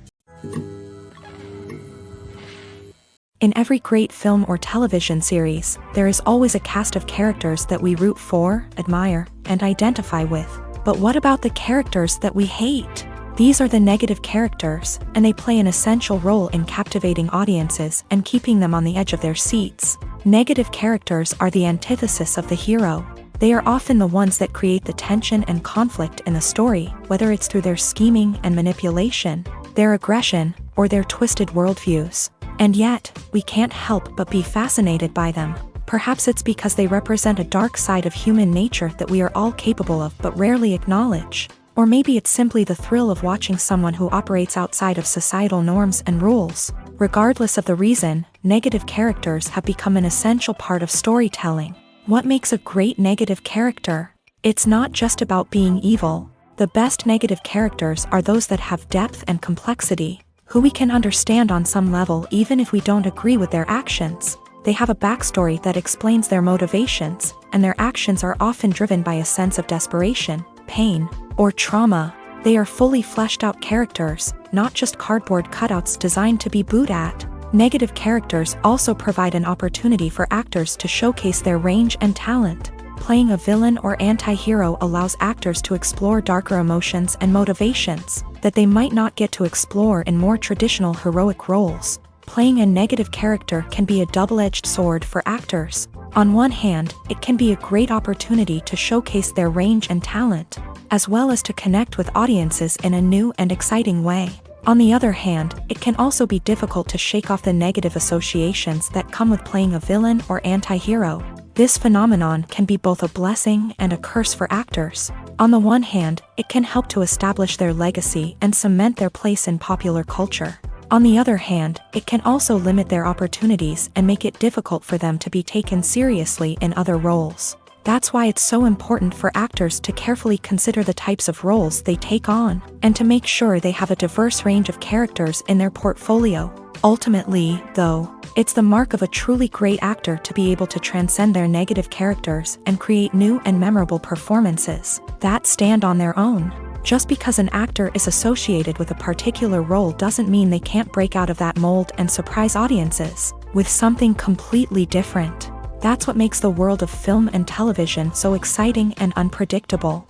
In every great film or television series, there is always a cast of characters that we root for, admire, and identify with. But what about the characters that we hate? These are the negative characters, and they play an essential role in captivating audiences and keeping them on the edge of their seats. Negative characters are the antithesis of the hero. They are often the ones that create the tension and conflict in the story, whether it's through their scheming and manipulation, their aggression, or their twisted worldviews. And yet, we can't help but be fascinated by them. Perhaps it's because they represent a dark side of human nature that we are all capable of but rarely acknowledge. Or maybe it's simply the thrill of watching someone who operates outside of societal norms and rules. Regardless of the reason, negative characters have become an essential part of storytelling. What makes a great negative character? It's not just about being evil. The best negative characters are those that have depth and complexity, who we can understand on some level even if we don't agree with their actions. They have a backstory that explains their motivations, and their actions are often driven by a sense of desperation, pain, or trauma. They are fully fleshed out characters, not just cardboard cutouts designed to be booed at. Negative characters also provide an opportunity for actors to showcase their range and talent. Playing a villain or anti-hero allows actors to explore darker emotions and motivations that they might not get to explore in more traditional heroic roles. Playing a negative character can be a double-edged sword for actors. On one hand, it can be a great opportunity to showcase their range and talent, as well as to connect with audiences in a new and exciting way. On the other hand, it can also be difficult to shake off the negative associations that come with playing a villain or anti-hero. This phenomenon can be both a blessing and a curse for actors. On the one hand, it can help to establish their legacy and cement their place in popular culture. On the other hand, it can also limit their opportunities and make it difficult for them to be taken seriously in other roles. That's why it's so important for actors to carefully consider the types of roles they take on, and to make sure they have a diverse range of characters in their portfolio. Ultimately, though, it's the mark of a truly great actor to be able to transcend their negative characters and create new and memorable performances that stand on their own. Just because an actor is associated with a particular role doesn't mean they can't break out of that mold and surprise audiences with something completely different. That's what makes the world of film and television so exciting and unpredictable.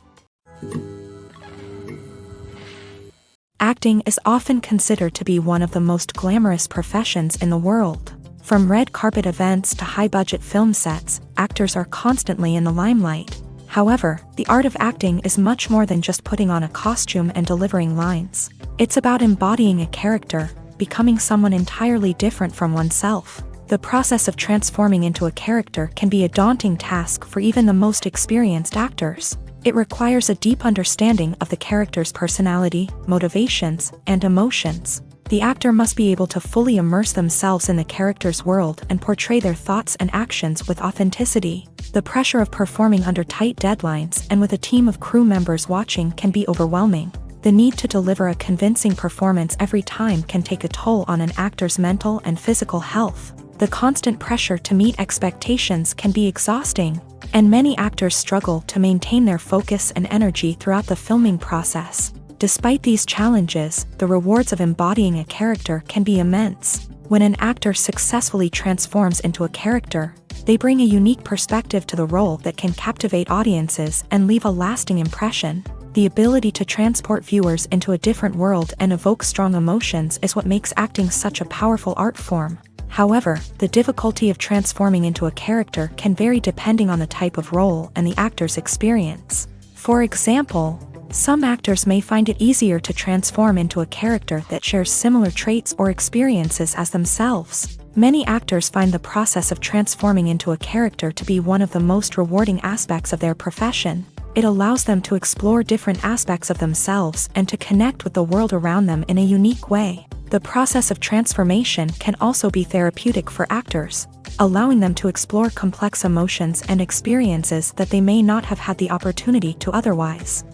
Acting is often considered to be one of the most glamorous professions in the world. From red carpet events to high-budget film sets, actors are constantly in the limelight. However, the art of acting is much more than just putting on a costume and delivering lines. It's about embodying a character, becoming someone entirely different from oneself. The process of transforming into a character can be a daunting task for even the most experienced actors. It requires a deep understanding of the character's personality, motivations, and emotions. The actor must be able to fully immerse themselves in the character's world and portray their thoughts and actions with authenticity. The pressure of performing under tight deadlines and with a team of crew members watching can be overwhelming. The need to deliver a convincing performance every time can take a toll on an actor's mental and physical health. The constant pressure to meet expectations can be exhausting, and many actors struggle to maintain their focus and energy throughout the filming process. Despite these challenges, the rewards of embodying a character can be immense. When an actor successfully transforms into a character, they bring a unique perspective to the role that can captivate audiences and leave a lasting impression. The ability to transport viewers into a different world and evoke strong emotions is what makes acting such a powerful art form. However, the difficulty of transforming into a character can vary depending on the type of role and the actor's experience. For example, some actors may find it easier to transform into a character that shares similar traits or experiences as themselves. Many actors find the process of transforming into a character to be one of the most rewarding aspects of their profession. It allows them to explore different aspects of themselves and to connect with the world around them in a unique way. The process of transformation can also be therapeutic for actors, allowing them to explore complex emotions and experiences that they may not have had the opportunity to otherwise.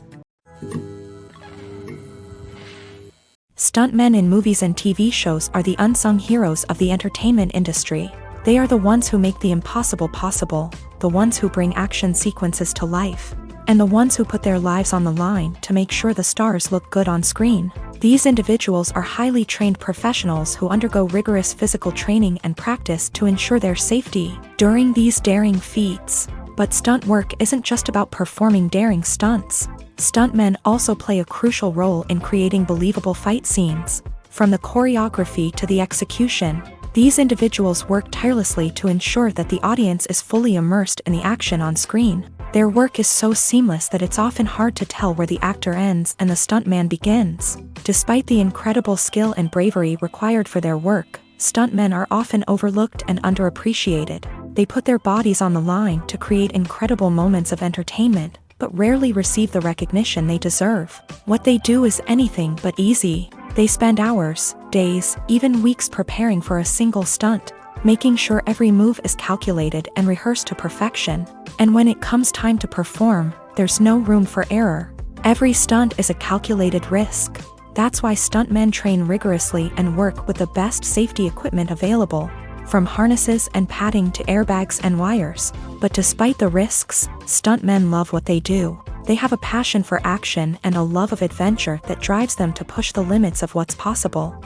Stuntmen in movies and TV shows are the unsung heroes of the entertainment industry. They are the ones who make the impossible possible, the ones who bring action sequences to life, and the ones who put their lives on the line to make sure the stars look good on screen. These individuals are highly trained professionals who undergo rigorous physical training and practice to ensure their safety during these daring feats. But stunt work isn't just about performing daring stunts. Stuntmen also play a crucial role in creating believable fight scenes. From the choreography to the execution, these individuals work tirelessly to ensure that the audience is fully immersed in the action on screen. Their work is so seamless that it's often hard to tell where the actor ends and the stuntman begins. Despite the incredible skill and bravery required for their work, stuntmen are often overlooked and underappreciated. They put their bodies on the line to create incredible moments of entertainment, but rarely receive the recognition they deserve. What they do is anything but easy. They spend hours, days, even weeks preparing for a single stunt, making sure every move is calculated and rehearsed to perfection. And when it comes time to perform, there's no room for error. Every stunt is a calculated risk. That's why stuntmen train rigorously and work with the best safety equipment available, from harnesses and padding to airbags and wires. But despite the risks, stuntmen love what they do. They have a passion for action and a love of adventure that drives them to push the limits of what's possible.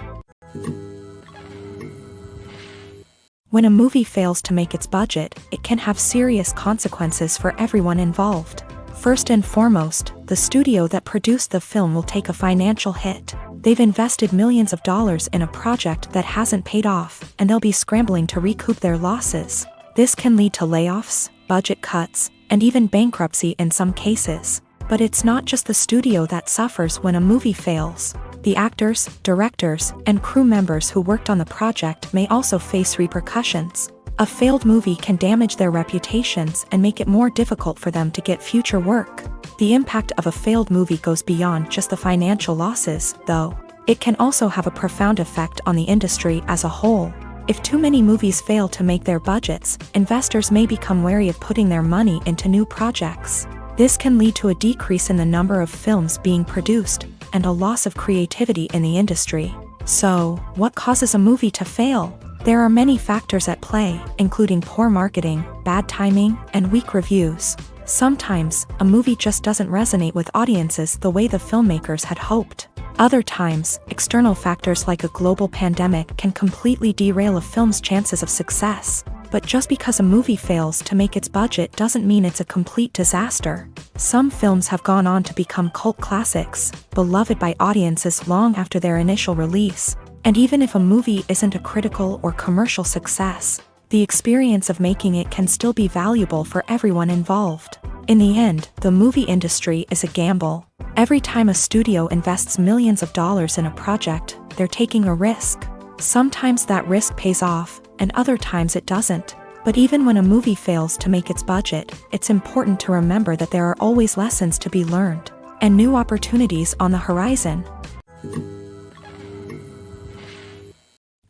When a movie fails to make its budget, it can have serious consequences for everyone involved. First and foremost, the studio that produced the film will take a financial hit. They've invested millions of dollars in a project that hasn't paid off, and they'll be scrambling to recoup their losses. This can lead to layoffs, budget cuts, and even bankruptcy in some cases. But it's not just the studio that suffers when a movie fails. The actors, directors, and crew members who worked on the project may also face repercussions. A failed movie can damage their reputations and make it more difficult for them to get future work. The impact of a failed movie goes beyond just the financial losses, though. It can also have a profound effect on the industry as a whole. If too many movies fail to make their budgets, investors may become wary of putting their money into new projects. This can lead to a decrease in the number of films being produced, and a loss of creativity in the industry. So, what causes a movie to fail? There are many factors at play, including poor marketing, bad timing, and weak reviews. Sometimes, a movie just doesn't resonate with audiences the way the filmmakers had hoped. Other times, external factors like a global pandemic can completely derail a film's chances of success. But just because a movie fails to make its budget doesn't mean it's a complete disaster. Some films have gone on to become cult classics, beloved by audiences long after their initial release. And even if a movie isn't a critical or commercial success, the experience of making it can still be valuable for everyone involved. In the end, the movie industry is a gamble. Every time a studio invests millions of dollars in a project, they're taking a risk. Sometimes that risk pays off, and other times it doesn't. But even when a movie fails to make its budget, it's important to remember that there are always lessons to be learned, and new opportunities on the horizon.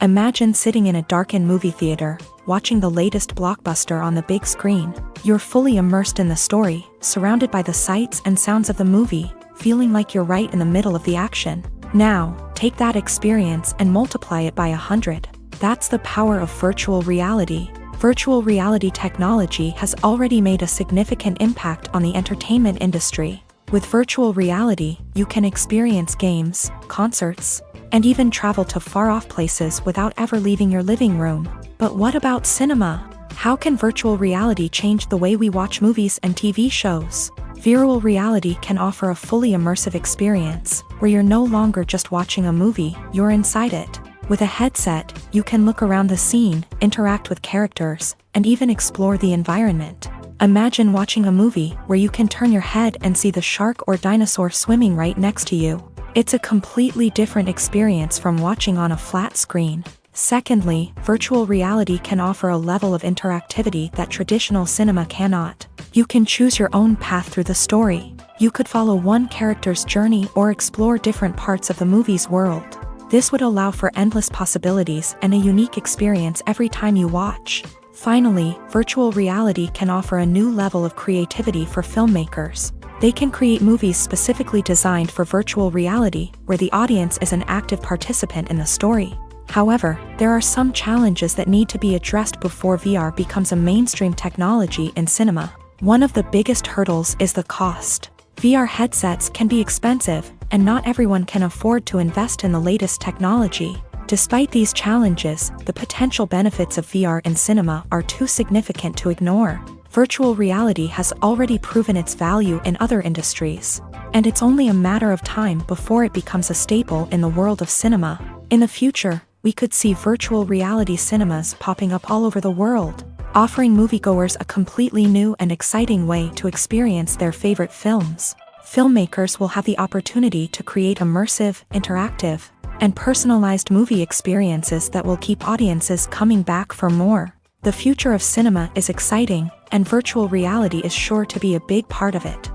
Imagine sitting in a darkened movie theater, watching the latest blockbuster on the big screen. You're fully immersed in the story, surrounded by the sights and sounds of the movie, feeling like you're right in the middle of the action. Now, take that experience and multiply it by 100. That's the power of virtual reality. Virtual reality technology has already made a significant impact on the entertainment industry. With virtual reality, you can experience games, concerts, and even travel to far-off places without ever leaving your living room. But what about cinema? How can virtual reality change the way we watch movies and TV shows? Virtual reality can offer a fully immersive experience, where you're no longer just watching a movie, you're inside it. With a headset, you can look around the scene, interact with characters, and even explore the environment. Imagine watching a movie where you can turn your head and see the shark or dinosaur swimming right next to you. It's a completely different experience from watching on a flat screen. Secondly, virtual reality can offer a level of interactivity that traditional cinema cannot. You can choose your own path through the story. You could follow one character's journey or explore different parts of the movie's world. This would allow for endless possibilities and a unique experience every time you watch. Finally, virtual reality can offer a new level of creativity for filmmakers. They can create movies specifically designed for virtual reality, where the audience is an active participant in the story. However, there are some challenges that need to be addressed before VR becomes a mainstream technology in cinema. One of the biggest hurdles is the cost. VR headsets can be expensive, and not everyone can afford to invest in the latest technology. Despite these challenges, the potential benefits of VR in cinema are too significant to ignore. Virtual reality has already proven its value in other industries, and it's only a matter of time before it becomes a staple in the world of cinema. In the future, we could see virtual reality cinemas popping up all over the world, offering moviegoers a completely new and exciting way to experience their favorite films. Filmmakers will have the opportunity to create immersive, interactive, and personalized movie experiences that will keep audiences coming back for more. The future of cinema is exciting, and virtual reality is sure to be a big part of it.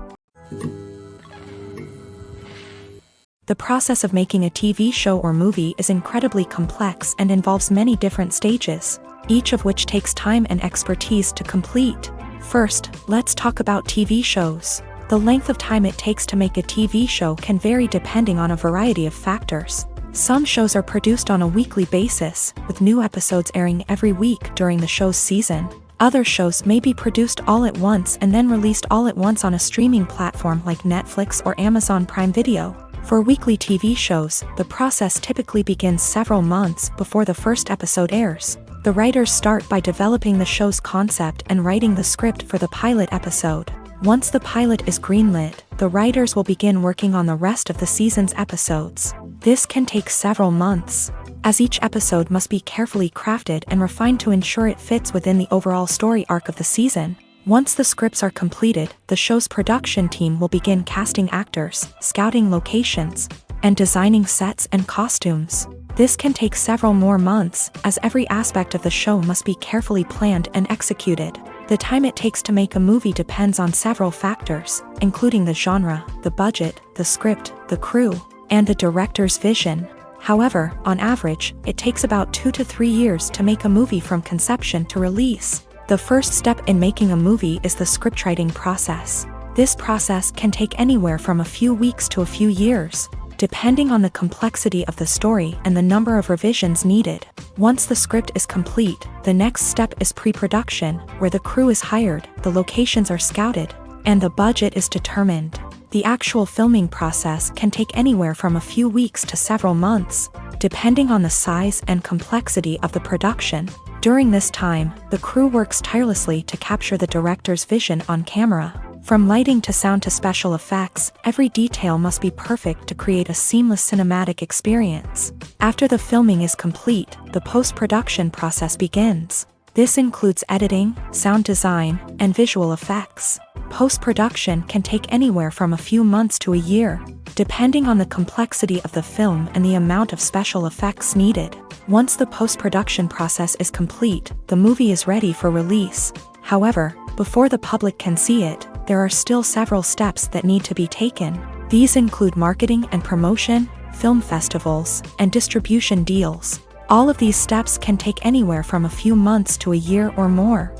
The process of making a TV show or movie is incredibly complex and involves many different stages, each of which takes time and expertise to complete. First, let's talk about TV shows. The length of time it takes to make a TV show can vary depending on a variety of factors. Some shows are produced on a weekly basis, with new episodes airing every week during the show's season. Other shows may be produced all at once and then released all at once on a streaming platform like Netflix or Amazon Prime Video. For weekly TV shows, the process typically begins several months before the first episode airs. The writers start by developing the show's concept and writing the script for the pilot episode. Once the pilot is greenlit, the writers will begin working on the rest of the season's episodes. This can take several months, as each episode must be carefully crafted and refined to ensure it fits within the overall story arc of the season. Once the scripts are completed, the show's production team will begin casting actors, scouting locations, and designing sets and costumes. This can take several more months, as every aspect of the show must be carefully planned and executed. The time it takes to make a movie depends on several factors, including the genre, the budget, the script, the crew, and the director's vision. However, on average, it takes about 2 to 3 years to make a movie from conception to release. The first step in making a movie is the scriptwriting process. This process can take anywhere from a few weeks to a few years, depending on the complexity of the story and the number of revisions needed. Once the script is complete, the next step is pre-production, where the crew is hired, the locations are scouted, and the budget is determined. The actual filming process can take anywhere from a few weeks to several months, depending on the size and complexity of the production. During this time, the crew works tirelessly to capture the director's vision on camera. From lighting to sound to special effects, every detail must be perfect to create a seamless cinematic experience. After the filming is complete, the post-production process begins. This includes editing, sound design, and visual effects. Post-production can take anywhere from a few months to a year, depending on the complexity of the film and the amount of special effects needed. Once the post-production process is complete, the movie is ready for release. However, before the public can see it, there are still several steps that need to be taken. These include marketing and promotion, film festivals, and distribution deals. All of these steps can take anywhere from a few months to a year or more.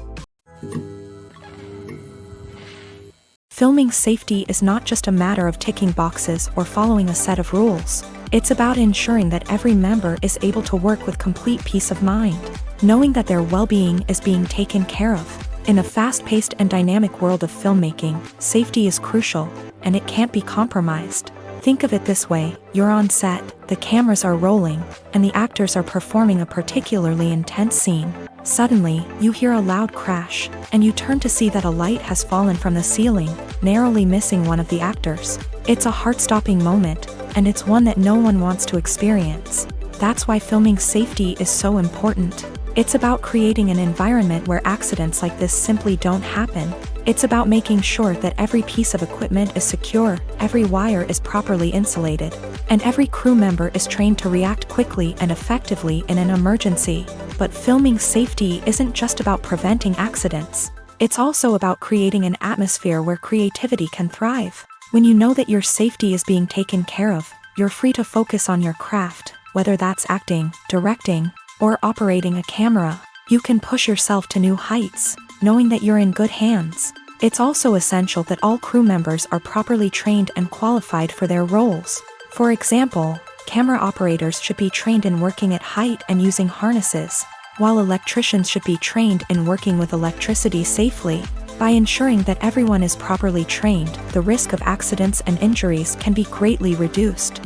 Filming safety is not just a matter of ticking boxes or following a set of rules. It's about ensuring that every member is able to work with complete peace of mind, knowing that their well-being is being taken care of. In a fast-paced and dynamic world of filmmaking, safety is crucial, and it can't be compromised. Think of it this way, you're on set, the cameras are rolling, and the actors are performing a particularly intense scene. Suddenly, you hear a loud crash, and you turn to see that a light has fallen from the ceiling, narrowly missing one of the actors. It's a heart-stopping moment, and it's one that no one wants to experience. That's why filming safety is so important. It's about creating an environment where accidents like this simply don't happen. It's about making sure that every piece of equipment is secure, every wire is properly insulated, and every crew member is trained to react quickly and effectively in an emergency. But filming safety isn't just about preventing accidents. It's also about creating an atmosphere where creativity can thrive. When you know that your safety is being taken care of, you're free to focus on your craft, whether that's acting, directing, or operating a camera. You can push yourself to new heights, knowing that you're in good hands. It's also essential that all crew members are properly trained and qualified for their roles. For example, camera operators should be trained in working at height and using harnesses, while electricians should be trained in working with electricity safely. By ensuring that everyone is properly trained, the risk of accidents and injuries can be greatly reduced.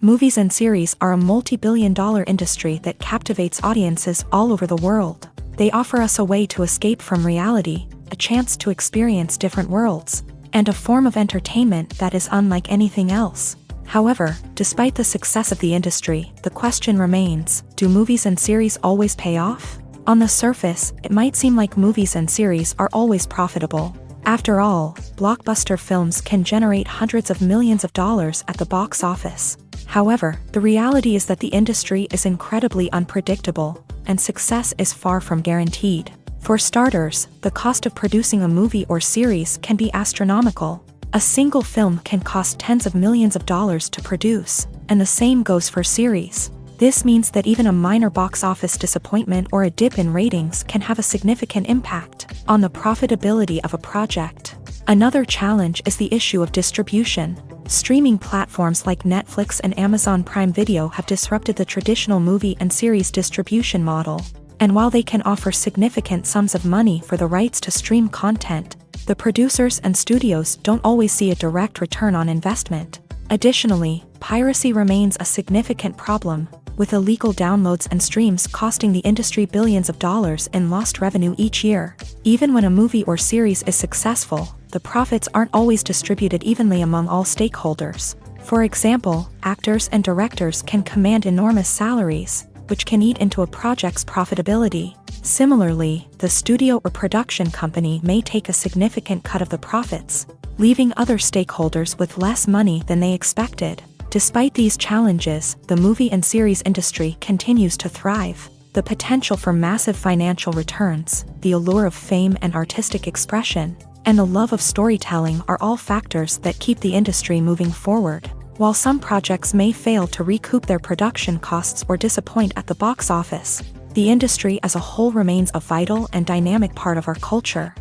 Movies and series are a multi-billion-dollar industry that captivates audiences all over the world. They offer us a way to escape from reality, a chance to experience different worlds, and a form of entertainment that is unlike anything else. However, despite the success of the industry, the question remains, do movies and series always pay off? On the surface, it might seem like movies and series are always profitable. After all, blockbuster films can generate hundreds of millions of dollars at the box office. However, the reality is that the industry is incredibly unpredictable, and success is far from guaranteed. For starters, the cost of producing a movie or series can be astronomical. A single film can cost tens of millions of dollars to produce, and the same goes for series. This means that even a minor box office disappointment or a dip in ratings can have a significant impact on the profitability of a project. Another challenge is the issue of distribution. Streaming platforms like Netflix and Amazon Prime Video have disrupted the traditional movie and series distribution model. And while they can offer significant sums of money for the rights to stream content, the producers and studios don't always see a direct return on investment. Additionally, piracy remains a significant problem, with illegal downloads and streams costing the industry billions of dollars in lost revenue each year. Even when a movie or series is successful, the profits aren't always distributed evenly among all stakeholders. For example, actors and directors can command enormous salaries, which can eat into a project's profitability. Similarly, the studio or production company may take a significant cut of the profits, leaving other stakeholders with less money than they expected. Despite these challenges, the movie and series industry continues to thrive. The potential for massive financial returns, the allure of fame and artistic expression, and the love of storytelling are all factors that keep the industry moving forward. While some projects may fail to recoup their production costs or disappoint at the box office, the industry as a whole remains a vital and dynamic part of our culture.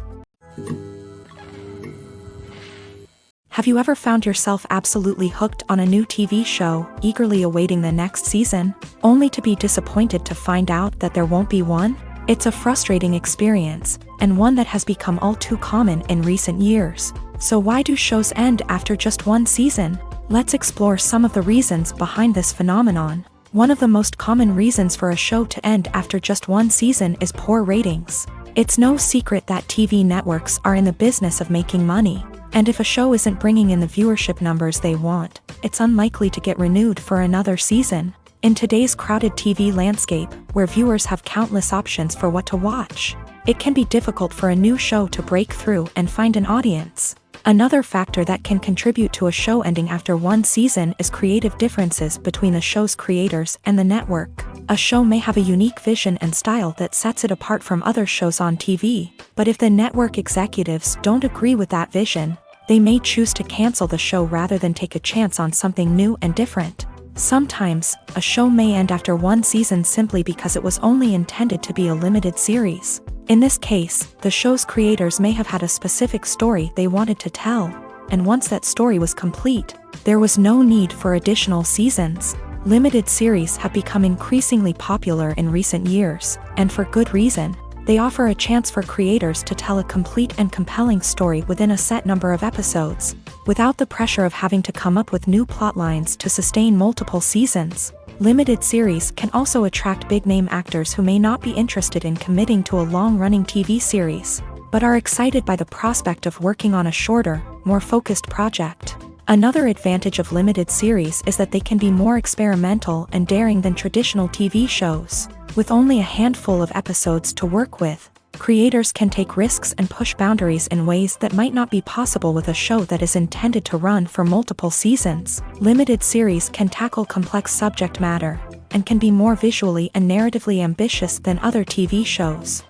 Have you ever found yourself absolutely hooked on a new TV show, eagerly awaiting the next season, only to be disappointed to find out that there won't be one? It's a frustrating experience, and one that has become all too common in recent years. So why do shows end after just one season? Let's explore some of the reasons behind this phenomenon. One of the most common reasons for a show to end after just one season is poor ratings. It's no secret that TV networks are in the business of making money. And if a show isn't bringing in the viewership numbers they want, it's unlikely to get renewed for another season. In today's crowded TV landscape, where viewers have countless options for what to watch, it can be difficult for a new show to break through and find an audience. Another factor that can contribute to a show ending after one season is creative differences between the show's creators and the network. A show may have a unique vision and style that sets it apart from other shows on TV, but if the network executives don't agree with that vision, they may choose to cancel the show rather than take a chance on something new and different. Sometimes, a show may end after one season simply because it was only intended to be a limited series. In this case, the show's creators may have had a specific story they wanted to tell, and once that story was complete, there was no need for additional seasons. Limited series have become increasingly popular in recent years, and for good reason. They offer a chance for creators to tell a complete and compelling story within a set number of episodes, without the pressure of having to come up with new plotlines to sustain multiple seasons. Limited series can also attract big-name actors who may not be interested in committing to a long-running TV series, but are excited by the prospect of working on a shorter, more focused project. Another advantage of limited series is that they can be more experimental and daring than traditional TV shows. With only a handful of episodes to work with, creators can take risks and push boundaries in ways that might not be possible with a show that is intended to run for multiple seasons. Limited series can tackle complex subject matter, and can be more visually and narratively ambitious than other TV shows.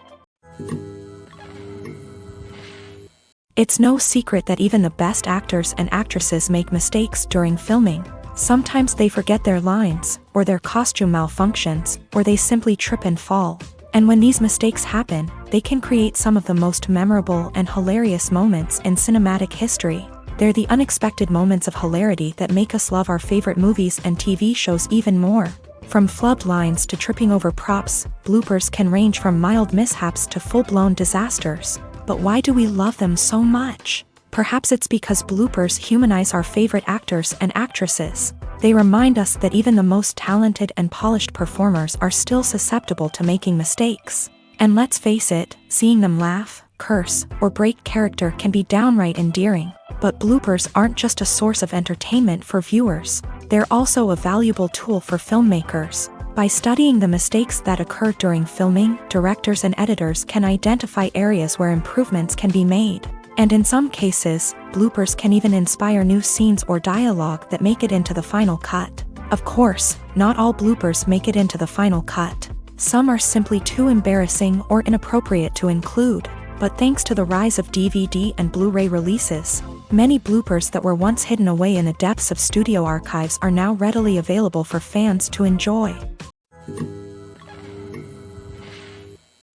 It's no secret that even the best actors and actresses make mistakes during filming. Sometimes they forget their lines, or their costume malfunctions, or they simply trip and fall. And when these mistakes happen, they can create some of the most memorable and hilarious moments in cinematic history. They're the unexpected moments of hilarity that make us love our favorite movies and TV shows even more. From flubbed lines to tripping over props, bloopers can range from mild mishaps to full-blown disasters. But why do we love them so much? Perhaps it's because bloopers humanize our favorite actors and actresses. They remind us that even the most talented and polished performers are still susceptible to making mistakes. And let's face it, seeing them laugh, curse, or break character can be downright endearing. But bloopers aren't just a source of entertainment for viewers. They're also a valuable tool for filmmakers. By studying the mistakes that occur during filming, directors and editors can identify areas where improvements can be made. And in some cases, bloopers can even inspire new scenes or dialogue that make it into the final cut. Of course, not all bloopers make it into the final cut. Some are simply too embarrassing or inappropriate to include. But thanks to the rise of DVD and Blu-ray releases, many bloopers that were once hidden away in the depths of studio archives are now readily available for fans to enjoy.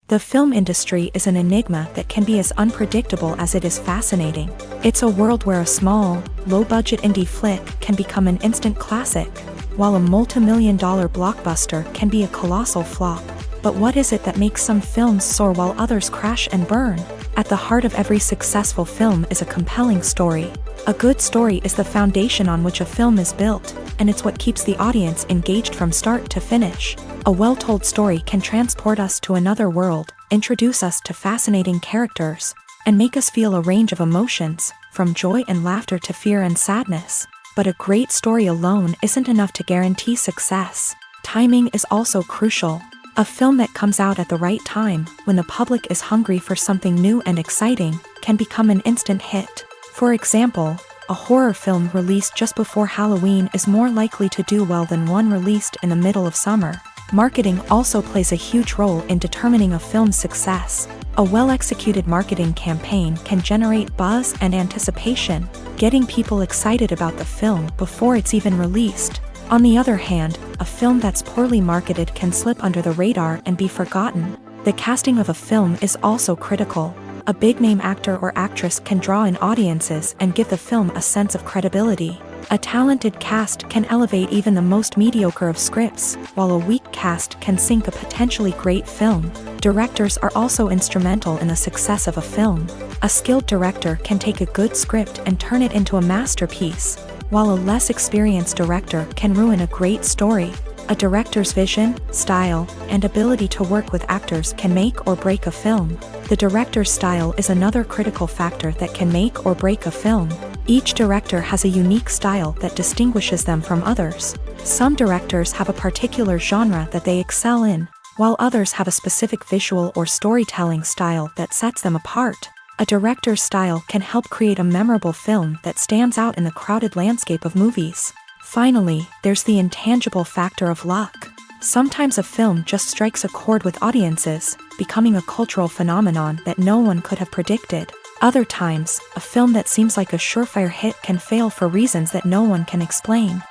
The film industry is an enigma that can be as unpredictable as it is fascinating. It's a world where a small, low-budget indie flick can become an instant classic, while a multi-million-dollar blockbuster can be a colossal flop. But what is it that makes some films soar while others crash and burn? At the heart of every successful film is a compelling story. A good story is the foundation on which a film is built, and it's what keeps the audience engaged from start to finish. A well-told story can transport us to another world, introduce us to fascinating characters, and make us feel a range of emotions, from joy and laughter to fear and sadness. But a great story alone isn't enough to guarantee success. Timing is also crucial. A film that comes out at the right time, when the public is hungry for something new and exciting, can become an instant hit. For example, a horror film released just before Halloween is more likely to do well than one released in the middle of summer. Marketing also plays a huge role in determining a film's success. A well-executed marketing campaign can generate buzz and anticipation, getting people excited about the film before it's even released. On the other hand, a film that's poorly marketed can slip under the radar and be forgotten. The casting of a film is also critical. A big-name actor or actress can draw in audiences and give the film a sense of credibility. A talented cast can elevate even the most mediocre of scripts, while a weak cast can sink a potentially great film. Directors are also instrumental in the success of a film. A skilled director can take a good script and turn it into a masterpiece, while a less experienced director can ruin a great story. A director's vision, style, and ability to work with actors can make or break a film. The director's style is another critical factor that can make or break a film. Each director has a unique style that distinguishes them from others. Some directors have a particular genre that they excel in, while others have a specific visual or storytelling style that sets them apart. A director's style can help create a memorable film that stands out in the crowded landscape of movies. Finally, there's the intangible factor of luck. Sometimes a film just strikes a chord with audiences, becoming a cultural phenomenon that no one could have predicted. Other times, a film that seems like a surefire hit can fail for reasons that no one can explain.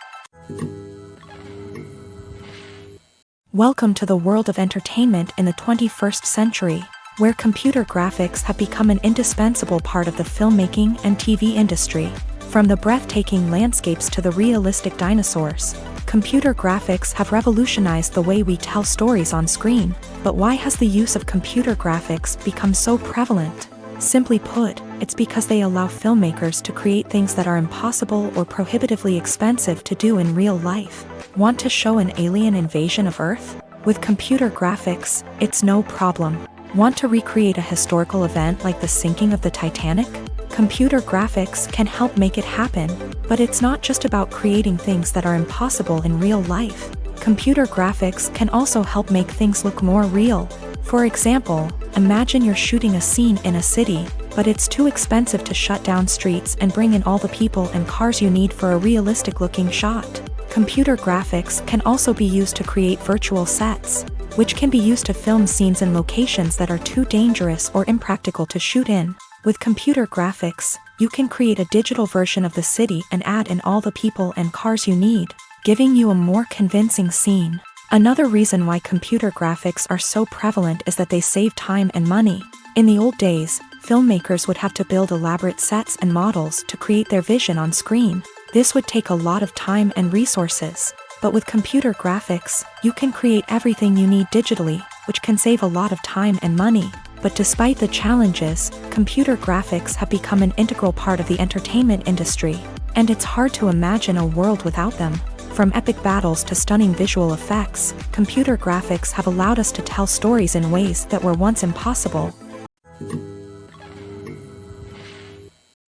Welcome to the world of entertainment in the 21st century, where computer graphics have become an indispensable part of the filmmaking and TV industry. From the breathtaking landscapes to the realistic dinosaurs, Computer graphics have revolutionized the way we tell stories on screen, but why has the use of computer graphics become so prevalent? Simply put, it's because they allow filmmakers to create things that are impossible or prohibitively expensive to do in real life. Want to show an alien invasion of Earth? With computer graphics, it's no problem. Want to recreate a historical event like the sinking of the Titanic? Computer graphics can help make it happen, but it's not just about creating things that are impossible in real life. Computer graphics can also help make things look more real. For example, imagine you're shooting a scene in a city, but it's too expensive to shut down streets and bring in all the people and cars you need for a realistic-looking shot. Computer graphics can also be used to create virtual sets, which can be used to film scenes in locations that are too dangerous or impractical to shoot in. With computer graphics, you can create a digital version of the city and add in all the people and cars you need, giving you a more convincing scene. Another reason why computer graphics are so prevalent is that they save time and money. In the old days, filmmakers would have to build elaborate sets and models to create their vision on screen. This would take a lot of time and resources. But with computer graphics, you can create everything you need digitally, which can save a lot of time and money. But despite the challenges, computer graphics have become an integral part of the entertainment industry, and it's hard to imagine a world without them. From epic battles to stunning visual effects, computer graphics have allowed us to tell stories in ways that were once impossible.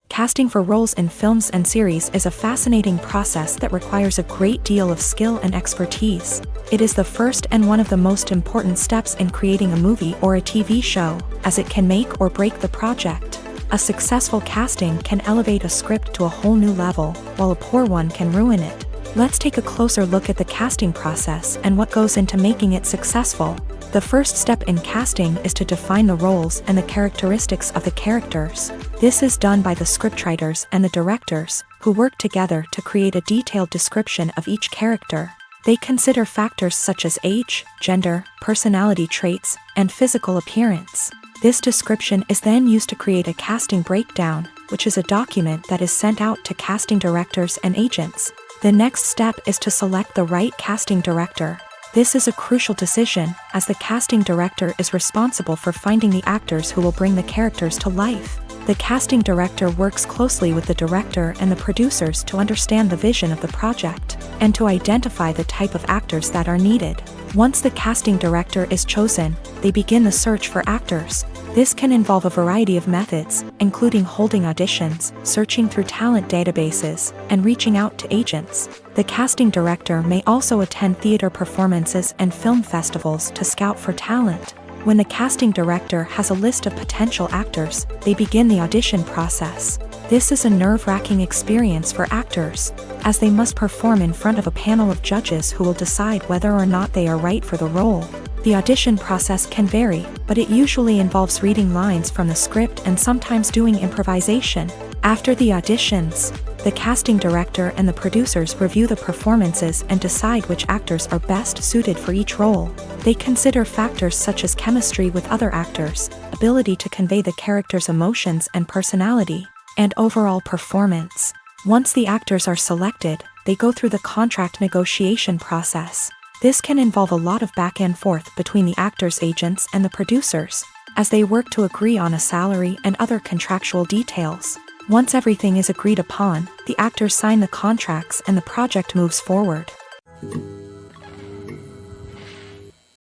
Casting for roles in films and series is a fascinating process that requires a great deal of skill and expertise. It is the first and one of the most important steps in creating a movie or a TV show, as it can make or break the project. A successful casting can elevate a script to a whole new level, while a poor one can ruin it. Let's take a closer look at the casting process and what goes into making it successful. The first step in casting is to define the roles and the characteristics of the characters. This is done by the scriptwriters and the directors, who work together to create a detailed description of each character. They consider factors such as age, gender, personality traits, and physical appearance. This description is then used to create a casting breakdown, which is a document that is sent out to casting directors and agents. The next step is to select the right casting director. This is a crucial decision, as the casting director is responsible for finding the actors who will bring the characters to life. The casting director works closely with the director and the producers to understand the vision of the project, and to identify the type of actors that are needed. Once the casting director is chosen, they begin the search for actors. This can involve a variety of methods, including holding auditions, searching through talent databases, and reaching out to agents. The casting director may also attend theater performances and film festivals to scout for talent. When the casting director has a list of potential actors, they begin the audition process. This is a nerve-wracking experience for actors, as they must perform in front of a panel of judges who will decide whether or not they are right for the role. The audition process can vary, but it usually involves reading lines from the script and sometimes doing improvisation. After the auditions, the casting director and the producers review the performances and decide which actors are best suited for each role. They consider factors such as chemistry with other actors, ability to convey the character's emotions and personality, and overall performance. Once the actors are selected, they go through the contract negotiation process. This can involve a lot of back and forth between the actors' agents and the producers, as they work to agree on a salary and other contractual details. Once everything is agreed upon, the actors sign the contracts and the project moves forward.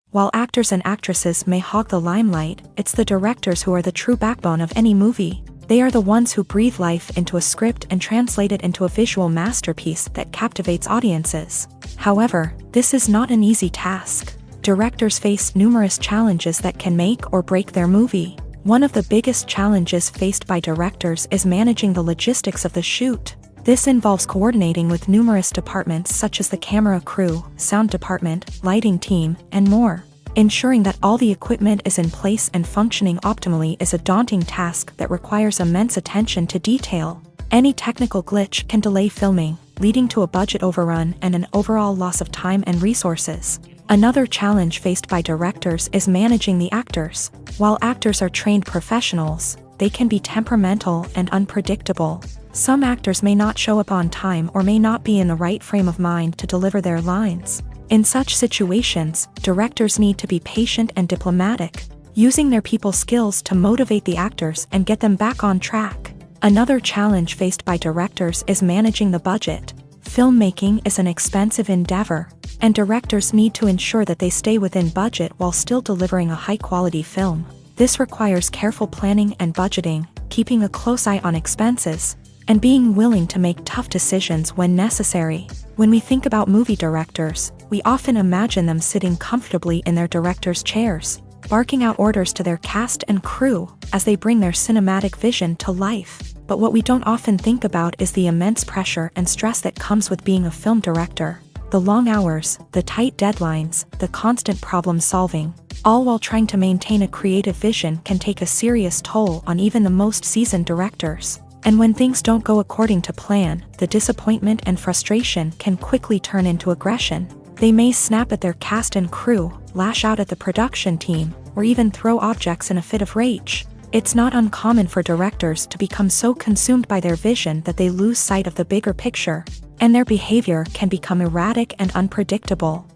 While actors and actresses may hog the limelight, it's the directors who are the true backbone of any movie. They are the ones who breathe life into a script and translate it into a visual masterpiece that captivates audiences. However, this is not an easy task. Directors face numerous challenges that can make or break their movie. One of the biggest challenges faced by directors is managing the logistics of the shoot. This involves coordinating with numerous departments such as the camera crew, sound department, lighting team, and more. Ensuring that all the equipment is in place and functioning optimally is a daunting task that requires immense attention to detail. Any technical glitch can delay filming, leading to a budget overrun and an overall loss of time and resources. Another challenge faced by directors is managing the actors. While actors are trained professionals, they can be temperamental and unpredictable. Some actors may not show up on time or may not be in the right frame of mind to deliver their lines. In such situations, directors need to be patient and diplomatic, using their people skills to motivate the actors and get them back on track. Another challenge faced by directors is managing the budget. Filmmaking is an expensive endeavor, and directors need to ensure that they stay within budget while still delivering a high-quality film. This requires careful planning and budgeting, keeping a close eye on expenses, and being willing to make tough decisions when necessary. When we think about movie directors, we often imagine them sitting comfortably in their director's chairs, barking out orders to their cast and crew as they bring their cinematic vision to life. But what we don't often think about is the immense pressure and stress that comes with being a film director. The long hours, the tight deadlines, the constant problem solving, all while trying to maintain a creative vision can take a serious toll on even the most seasoned directors. And when things don't go according to plan, the disappointment and frustration can quickly turn into aggression. They may snap at their cast and crew, lash out at the production team, or even throw objects in a fit of rage. It's not uncommon for directors to become so consumed by their vision that they lose sight of the bigger picture, and their behavior can become erratic and unpredictable.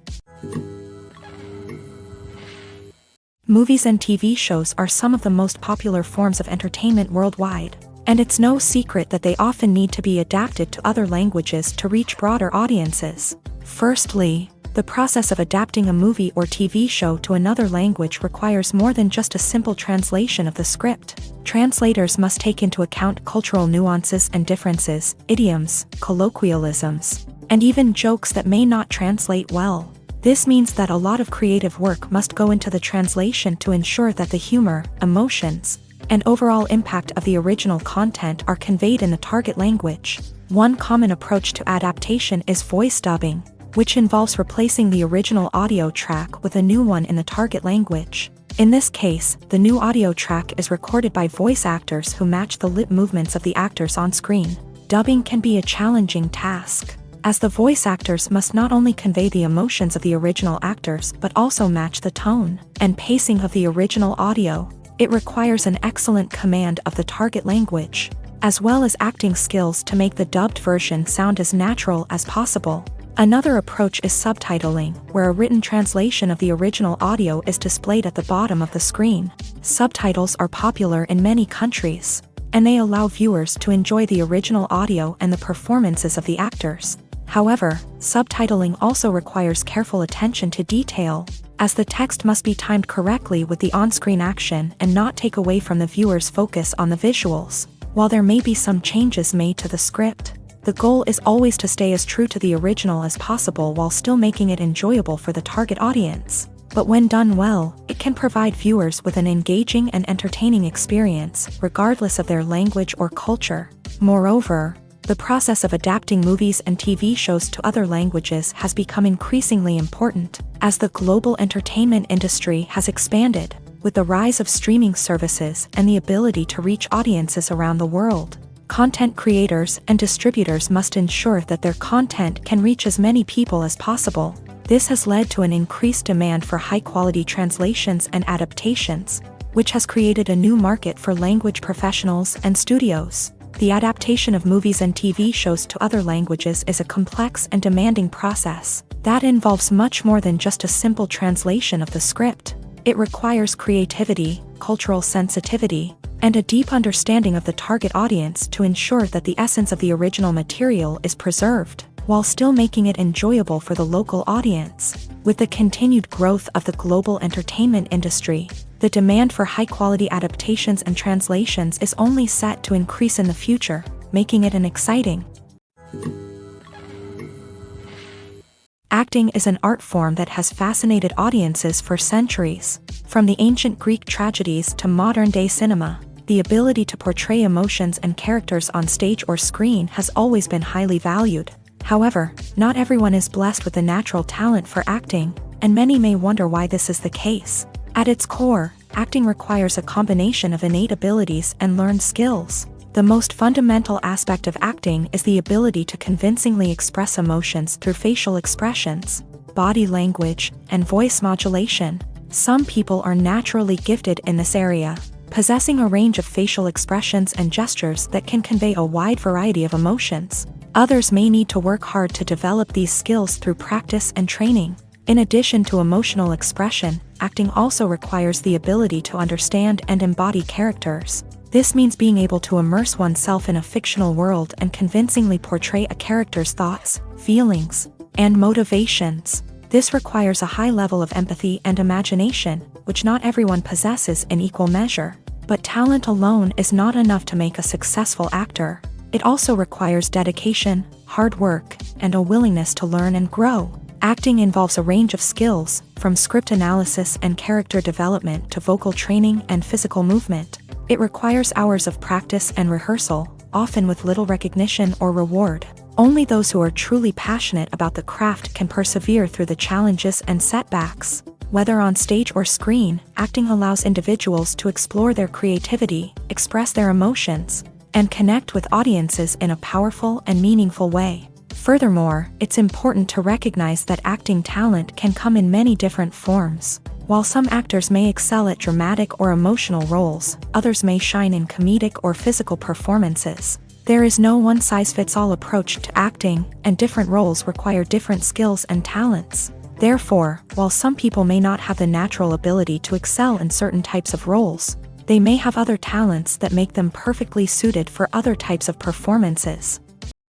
Movies and TV shows are some of the most popular forms of entertainment worldwide, and it's no secret that they often need to be adapted to other languages to reach broader audiences. Firstly, the process of adapting a movie or TV show to another language requires more than just a simple translation of the script. Translators must take into account cultural nuances and differences, idioms, colloquialisms, and even jokes that may not translate well. This means that a lot of creative work must go into the translation to ensure that the humor, emotions, and overall impact of the original content are conveyed in the target language. One common approach to adaptation is voice dubbing, which involves replacing the original audio track with a new one in the target language. In this case, the new audio track is recorded by voice actors who match the lip movements of the actors on screen. Dubbing can be a challenging task, as the voice actors must not only convey the emotions of the original actors but also match the tone and pacing of the original audio. It requires an excellent command of the target language, as well as acting skills to make the dubbed version sound as natural as possible. Another approach is subtitling, where a written translation of the original audio is displayed at the bottom of the screen. Subtitles are popular in many countries, and they allow viewers to enjoy the original audio and the performances of the actors. However, subtitling also requires careful attention to detail, as the text must be timed correctly with the on-screen action and not take away from the viewer's focus on the visuals. While there may be some changes made to the script, the goal is always to stay as true to the original as possible while still making it enjoyable for the target audience. But when done well, it can provide viewers with an engaging and entertaining experience, regardless of their language or culture. Moreover, the process of adapting movies and TV shows to other languages has become increasingly important, as the global entertainment industry has expanded, with the rise of streaming services and the ability to reach audiences around the world. Content creators and distributors must ensure that their content can reach as many people as possible. This has led to an increased demand for high-quality translations and adaptations, which has created a new market for language professionals and studios. The adaptation of movies and TV shows to other languages is a complex and demanding process that involves much more than just a simple translation of the script. It requires creativity, cultural sensitivity, and a deep understanding of the target audience to ensure that the essence of the original material is preserved, while still making it enjoyable for the local audience. With the continued growth of the global entertainment industry, the demand for high-quality adaptations and translations is only set to increase in the future, making it an exciting. Acting is an art form that has fascinated audiences for centuries. From the ancient Greek tragedies to modern-day cinema, the ability to portray emotions and characters on stage or screen has always been highly valued. However, not everyone is blessed with the natural talent for acting, and many may wonder why this is the case. At its core, acting requires a combination of innate abilities and learned skills. The most fundamental aspect of acting is the ability to convincingly express emotions through facial expressions, body language, and voice modulation. Some people are naturally gifted in this area, possessing a range of facial expressions and gestures that can convey a wide variety of emotions. Others may need to work hard to develop these skills through practice and training. In addition to emotional expression, acting also requires the ability to understand and embody characters. This means being able to immerse oneself in a fictional world and convincingly portray a character's thoughts, feelings, and motivations. This requires a high level of empathy and imagination, which not everyone possesses in equal measure. But talent alone is not enough to make a successful actor. It also requires dedication, hard work, and a willingness to learn and grow. Acting involves a range of skills, from script analysis and character development to vocal training and physical movement. It requires hours of practice and rehearsal, often with little recognition or reward. Only those who are truly passionate about the craft can persevere through the challenges and setbacks. Whether on stage or screen, acting allows individuals to explore their creativity, express their emotions, and connect with audiences in a powerful and meaningful way. Furthermore, it's important to recognize that acting talent can come in many different forms. While some actors may excel at dramatic or emotional roles, others may shine in comedic or physical performances. There is no one-size-fits-all approach to acting, and different roles require different skills and talents. Therefore, while some people may not have the natural ability to excel in certain types of roles, they may have other talents that make them perfectly suited for other types of performances.